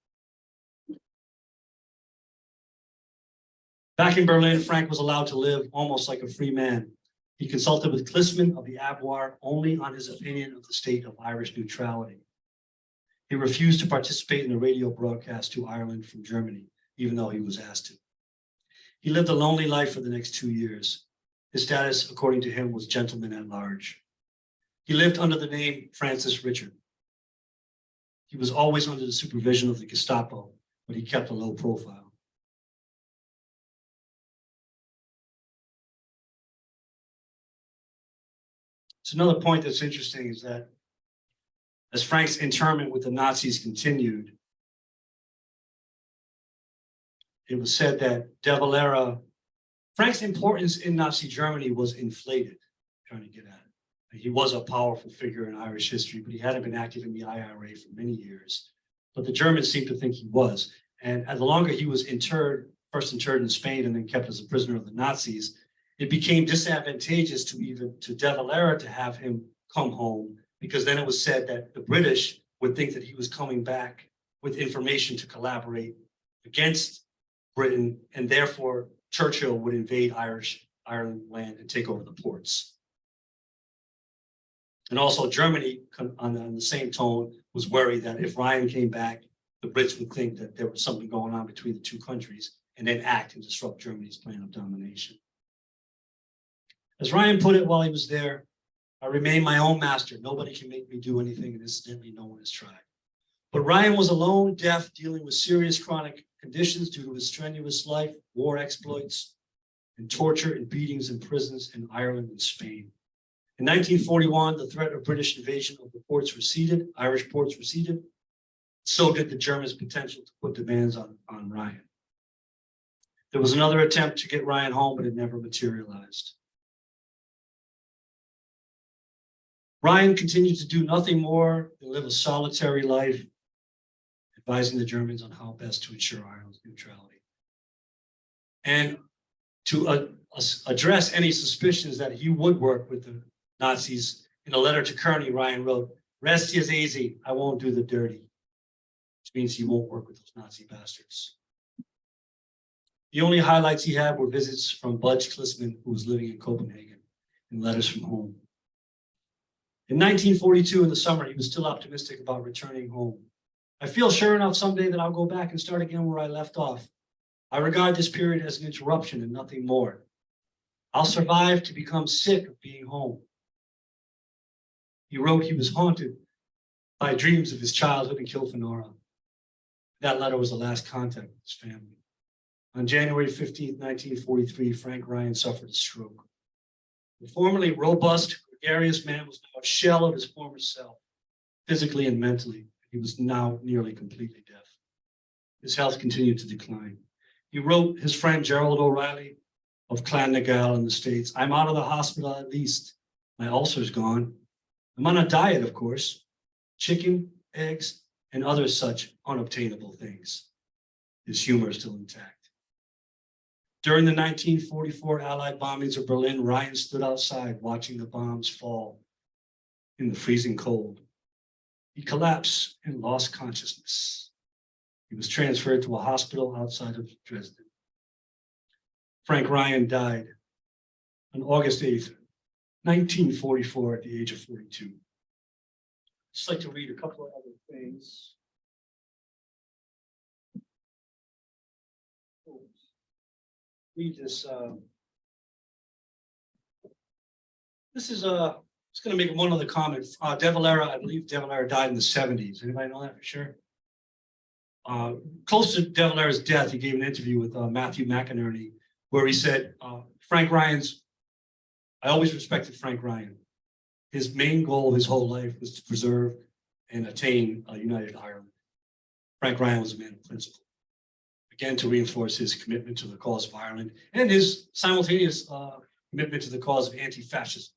Back in Berlin, Frank was allowed to live almost like a free man. He consulted with Clisman of the Avoir only on his opinion of the state of Irish neutrality. He refused to participate in the radio broadcast to Ireland from Germany, even though he was asked to. He lived a lonely life for the next 2 years. His status, according to him, was gentleman at large. He lived under the name Francis Richard. He was always under the supervision of the Gestapo, but he kept a low profile. So another point that's interesting is that as Frank's internment with the Nazis continued, it was said that De Valera, Frank's importance in Nazi Germany was inflated, trying to get at it. He was a powerful figure in Irish history, but he hadn't been active in the IRA for many years. But the Germans seemed to think he was. And the longer he was first interred in Spain and then kept as a prisoner of the Nazis, it became disadvantageous to De Valera to have him come home, because then it was said that the British would think that he was coming back with information to collaborate against Britain, and therefore Churchill would invade Ireland land and take over the ports. And also Germany, on the same tone, was worried that if Ryan came back, the Brits would think that there was something going on between the two countries and then act and disrupt Germany's plan of domination. As Ryan put it while he was there, I remain my own master. Nobody can make me do anything, and incidentally, no one has tried. But Ryan was alone, deaf, dealing with serious chronic conditions due to his strenuous life, war exploits, and torture and beatings in prisons in Ireland and Spain. In 1941, the threat of British invasion of the ports receded, Irish ports receded. So did the Germans' potential to put demands on Ryan. There was another attempt to get Ryan home, but it never materialized. Ryan continued to do nothing more than live a solitary life, advising the Germans on how best to ensure Ireland's neutrality. And to address any suspicions that he would work with the Nazis, in a letter to Kearney, Ryan wrote, "Rest is easy, I won't do the dirty," which means he won't work with those Nazi bastards. The only highlights he had were visits from Budge Klisman, who was living in Copenhagen, and letters from home. In 1942, in the summer, he was still optimistic about returning home. "I feel sure enough someday that I'll go back and start again where I left off. I regard this period as an interruption and nothing more. I'll survive to become sick of being home." He wrote he was haunted by dreams of his childhood in Kilfenora. That letter was the last contact with his family. On January 15, 1943, Frank Ryan suffered a stroke. The formerly robust, gregarious man was now a shell of his former self, physically and mentally. He was now nearly completely deaf. His health continued to decline. He wrote his friend Gerald O'Reilly of Clannagal in the States, "I'm out of the hospital at least. My ulcer's gone. I'm on a diet, of course, chicken, eggs, and other such unobtainable things." His humor is still intact. During the 1944 Allied bombings of Berlin, Ryan stood outside watching the bombs fall in the freezing cold. He collapsed and lost consciousness. He was transferred to a hospital outside of Dresden. Frank Ryan died on August 8th, 1944, at the age of 42. I'd just like to read a couple of other things. Read this. This is it's going to make one other comment. De Valera, I believe De Valera died in the 70s. Anybody know that for sure? Close to De Valera's death, he gave an interview with Matthew McInerney, where he said, I always respected Frank Ryan. His main goal his whole life was to preserve and attain a united Ireland. Frank Ryan was a man of principle. Again, to reinforce his commitment to the cause of Ireland and his simultaneous commitment to the cause of anti-fascism.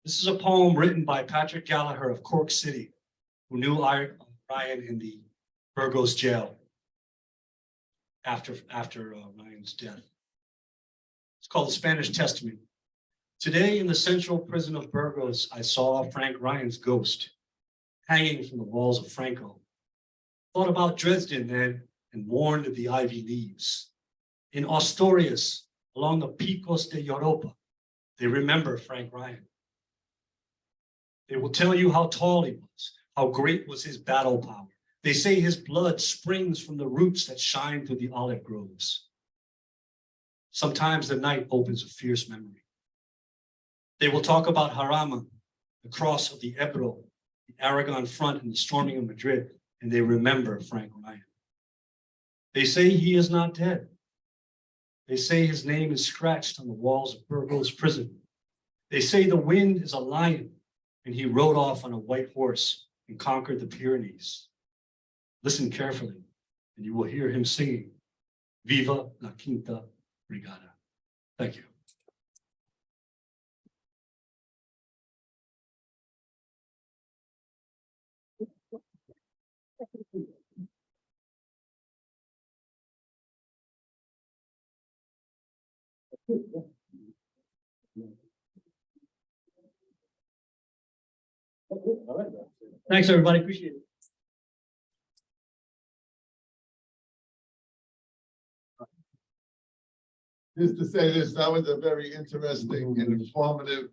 This is a poem written by Patrick Gallagher of Cork City, who knew Ryan in the Burgos jail after Ryan's death. It's called The Spanish Testament. "Today in the central prison of Burgos, I saw Frank Ryan's ghost hanging from the walls of Franco. Thought about Dresden then and warned of the ivy leaves. In Asturias, along the Picos de Europa, they remember Frank Ryan. They will tell you how tall he was, how great was his battle power. They say his blood springs from the roots that shine through the olive groves. Sometimes the night opens a fierce memory. They will talk about Jarama, the cross of the Ebro, the Aragon front, and the storming of Madrid, and they remember Frank Ryan. They say he is not dead. They say his name is scratched on the walls of Burgos prison. They say the wind is a lion, and he rode off on a white horse and conquered the Pyrenees. Listen carefully, and you will hear him singing, Viva la Quinta Brigada." Thank you. All right. Thanks, everybody. Appreciate it. Just to say this, that was a very interesting and informative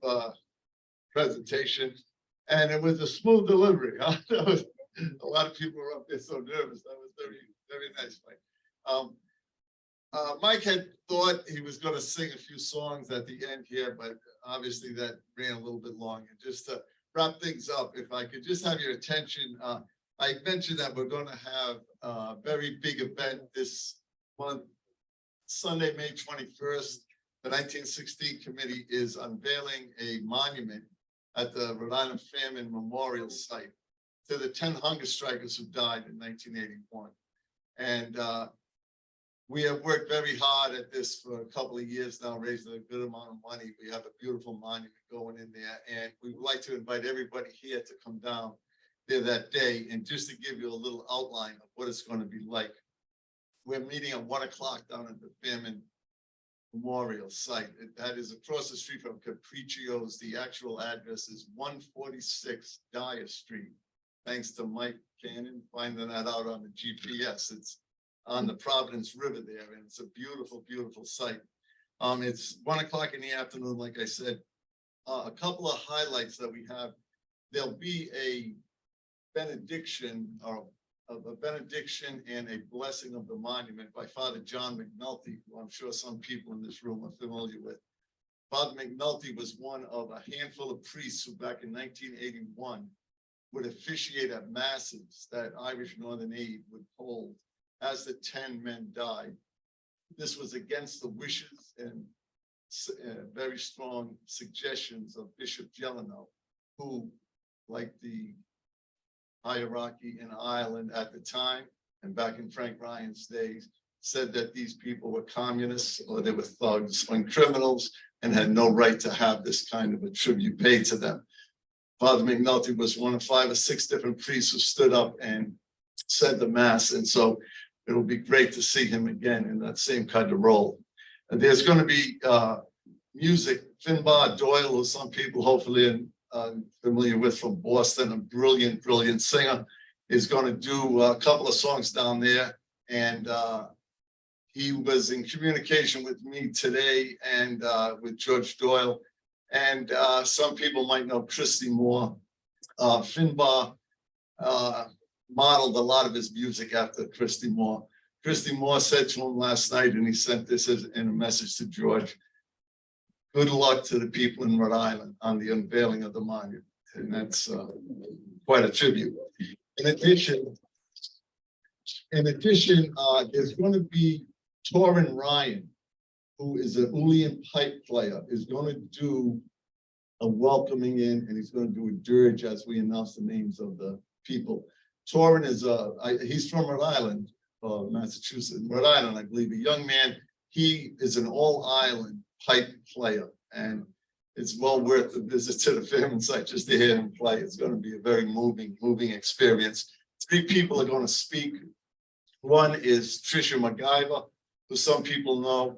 presentation. And it was a smooth delivery. Huh? That was, a lot of people were up there so nervous. That was very, very nice, Mike. Mike had thought he was going to sing a few songs at the end here, but obviously that ran a little bit long. And just to wrap things up, if I could just have your attention, I mentioned that we're going to have a very big event this month, Sunday, May 21st. The 1916 committee is unveiling a monument at the Rhode Island Famine Memorial Site to the 10 hunger strikers who died in 1981. And we have worked very hard at this for a couple of years now, raising a good amount of money. We have a beautiful monument going in there, and we would like to invite everybody here to come down there that day. And just to give you a little outline of what it's going to be like, we're meeting at 1 o'clock down at the Famine Memorial Site. That is across the street from Capriccio's. The actual address is 146 Dyer Street. Thanks to Mike Cannon finding that out on the GPS. It's on the Providence River there, and it's a beautiful, beautiful site. It's 1 o'clock in the afternoon, like I said. A couple of highlights that we have. There'll be a benediction, or a benediction and a blessing of the monument by Father John McNulty, who I'm sure some people in this room are familiar with. Father McNulty was one of a handful of priests who back in 1981 would officiate at masses that Irish Northern Aid would hold as the 10 men died. This was against the wishes and very strong suggestions of Bishop Jeleno, who, like the hierarchy in Ireland at the time, and back in Frank Ryan's days, said that these people were communists or they were thugs and criminals and had no right to have this kind of a tribute paid to them. Father McNulty was one of 5 or 6 different priests who stood up and said the mass. And so it'll be great to see him again in that same kind of role. And there's going to be music. Finbar Doyle, who some people hopefully are familiar with from Boston, a brilliant, brilliant singer, is going to do a couple of songs down there. And he was in communication with me today and with George Doyle. And some people might know Christy Moore. Finbar modeled a lot of his music after Christy Moore. Christy Moore said to him last night, and he sent this as in a message to George, good luck to the people in Rhode Island on the unveiling of the monument. And that's quite a tribute. In addition, there's going to be Torrin Ryan, who is an Ulian pipe player, is going to do a welcoming in, and he's going to do a dirge as we announce the names of the people. Torrin is he's from Rhode Island, Massachusetts, Rhode Island, I believe, a young man. He is an all-island pipe player, and it's well worth the visit to the famine site just to hear him play. It's going to be a very moving experience. 3 people are going to speak. One is Tricia MacGyver, who some people know.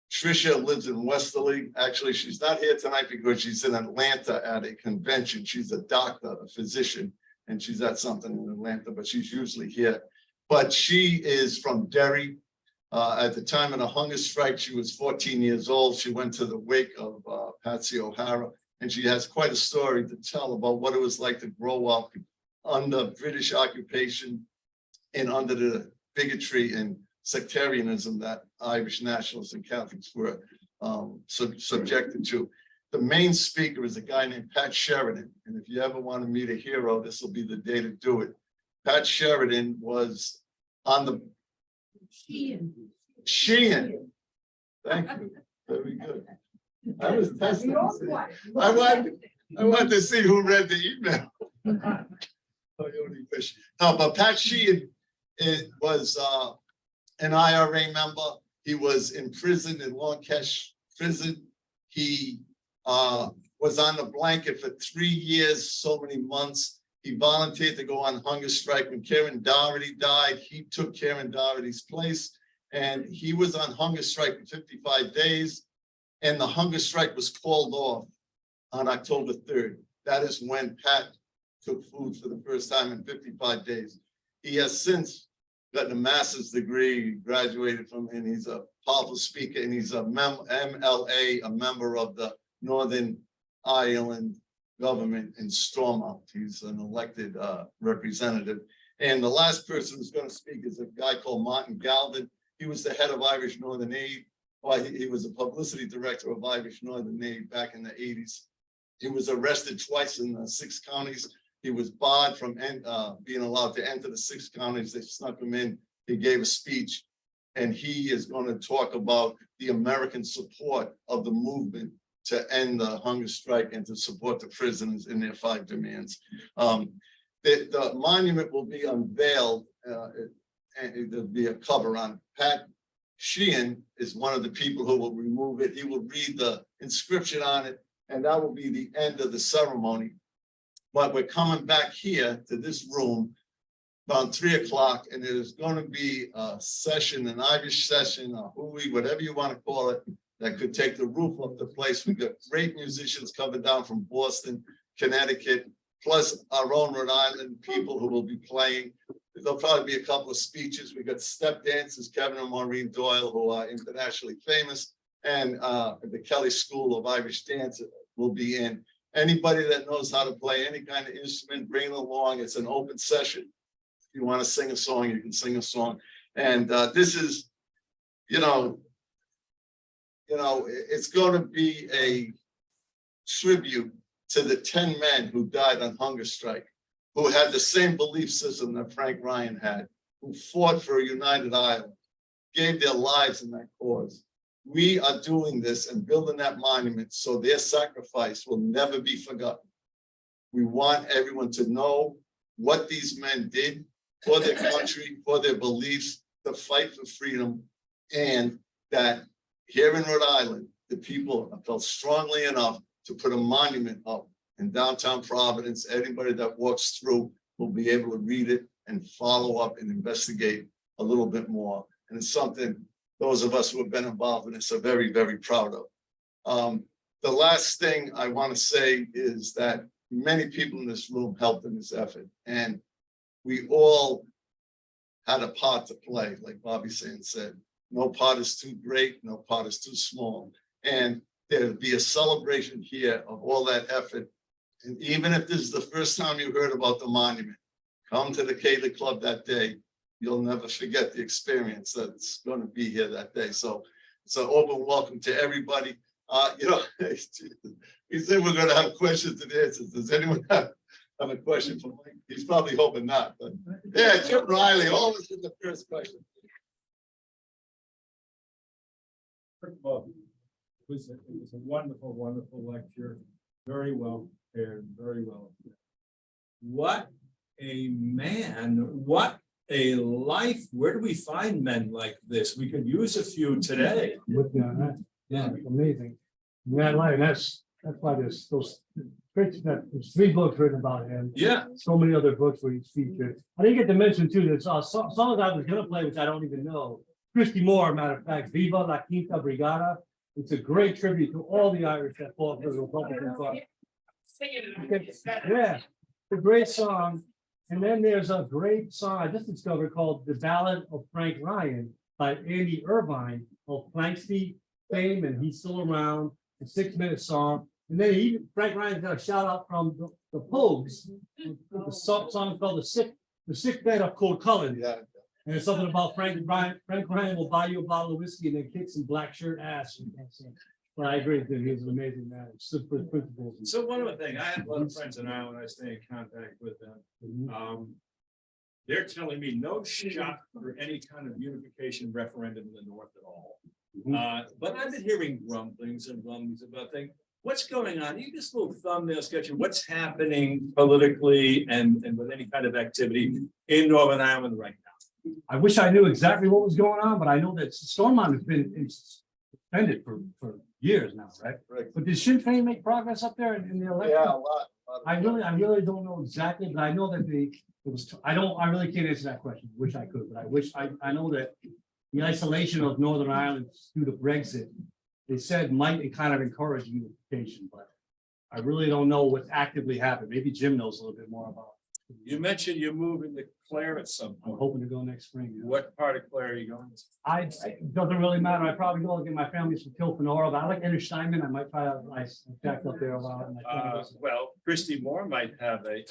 Tricia lives in Westerly. Actually, she's not here tonight because she's in Atlanta at a convention. She's a doctor, a physician, and she's at something in Atlanta, but she's usually here. But she is from Derry. At the time of the hunger strike, she was 14 years old. She went to the wake of Patsy O'Hara, and she has quite a story to tell about what it was like to grow up under British occupation and under the bigotry and sectarianism that Irish nationalists and Catholics were subjected to. The main speaker is a guy named Pat Sheridan, and if you ever want to meet a hero, this will be the day to do it. Pat Sheridan was on the Sheehan. Thank you. Very good. I was testing. I want to see who read the email. No, but Pat Sheehan was an IRA member. He was in prison in Longcash prison. He was on the blanket for 3 years, so many months. He volunteered to go on hunger strike. When Karen Doherty died, he took Karen Doherty's place, and he was on hunger strike for 55 days. And the hunger strike was called off on October 3rd. That is when Pat took food for the first time in 55 days. He has since gotten a master's degree, graduated from, and he's a powerful speaker, and he's a MLA, a member of the Northern Ireland government in Stormont. He's an elected representative. And the last person who's going to speak is a guy called Martin Galvin. He was the head of Irish Northern Aid. Well, he was a publicity director of Irish Northern Aid back in the 80s. He was arrested twice in 6 counties. He was barred from being allowed to enter the 6 counties. They snuck him in. He gave a speech, and he is going to talk about the American support of the movement to end the hunger strike and to support the prisoners in their 5 demands. The monument will be unveiled, and there'll be a cover on it. Pat Sheehan is one of the people who will remove it. He will read the inscription on it, and that will be the end of the ceremony. But we're coming back here to this room around 3 o'clock, and there's going to be a session, an Irish session, a hooey, whatever you want to call it, that could take the roof off the place. We've got great musicians coming down from Boston, Connecticut, plus our own Rhode Island people who will be playing. There'll probably be a couple of speeches. We've got step dancers, Kevin and Maureen Doyle, who are internationally famous, and the Kelly School of Irish Dance will be in. Anybody that knows how to play any kind of instrument, bring it along. It's an open session. If you want to sing a song, you can sing a song. And this is, it's going to be a tribute to the 10 men who died on hunger strike, who had the same belief system that Frank Ryan had, who fought for a united Ireland, gave their lives in that cause. We are doing this and building that monument so their sacrifice will never be forgotten. We want everyone to know what these men did for their country, for their beliefs, to fight for freedom, and that here in Rhode Island, the people felt strongly enough to put a monument up in downtown Providence. Anybody that walks through will be able to read it and follow up and investigate a little bit more. And it's something those of us who have been involved in this are very, very proud of. The last thing I want to say is that many people in this room helped in this effort, and we all had a part to play, like Bobby Sands said. No part is too great, no part is too small. And there'll be a celebration here of all that effort. And even if this is the first time you heard about the monument, come to the Catholic Club that day. You'll never forget the experience that's going to be here that day. So it's an open welcome to everybody. We said we're going to have questions and answers. Does anyone have a question for Mike? He's probably hoping not. But yeah, Jim Riley, always in the first question. First of all, it was a wonderful, wonderful lecture. Very well prepared, very well. What a man, what a life. Where do we find men like this? We could use a few today. Yeah, it's amazing. Yeah, that's why there's those there's 3 books written about him. Yeah. So many other books where he's featured. I didn't get to mention too that songs I was gonna play, which I don't even know. Christy Moore, matter of fact, Viva la Quinta Brigada. It's a great tribute to all the Irish that fought for the Republican cause. Yeah, it's a great song. And then there's a great song I just discovered called The Ballad of Frank Ryan by Andy Irvine of Planksty fame, and he's still around. A 6-minute song. And then Frank Ryan's got a shout out from the Pogues. The song is called The Sick Bed of Cold Cullen. Yeah. And it's something about Frank Ryan will buy you a bottle of whiskey and then kick some black shirt ass. But I agree with him. He's an amazing man. Stood for his principles. So one other thing, I have a lot of friends in Ireland. I stay in contact with them. They're telling me no shot for any kind of unification referendum in the North at all. But I've been hearing rumblings about things. What's going on? You just little thumbnail sketch of what's happening politically and with any kind of activity in Northern Ireland right now. I wish I knew exactly what was going on, but I know that Stormont has been suspended for years now, right? Right. But did Sinn Féin make progress up there in the election? Yeah, a lot. I really don't know exactly, but I know that I really can't answer that question. Wish I could, but I know that the isolation of Northern Ireland due to Brexit, they said might kind of encourage unification, but I really don't know what's actively happened. Maybe Jim knows a little bit more about You mentioned you're moving to Clare at some I'm point. hoping to go next spring. Yeah. What part of Clare are you going to? It doesn't really matter. I probably go get my family's from Kilfenora, but I like Irishman. I might try to, I jacked up there a lot. and my family goes- Well, Christy Moore might have a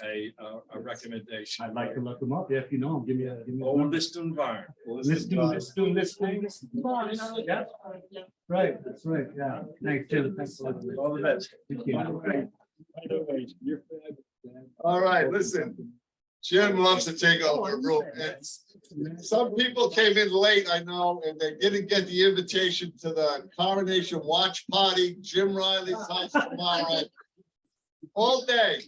recommendation. I'd like to look them up. Yeah, if you know them, give me a. Old Liston Barn. Let's do. Yeah. Right, that's right. Yeah. Thanks, Jim. Thanks. For listening. All the best. Thank you. All right, listen. Jim loves to take over real. Some people came in late, I know, and they didn't get the invitation to the coronation watch party, Jim Riley's house tomorrow. All day.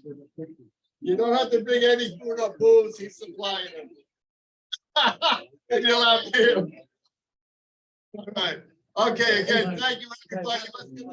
You don't have to bring any food or booze, he's supplying it. And you'll have him. All right, okay, again, thank you, everybody. Let's get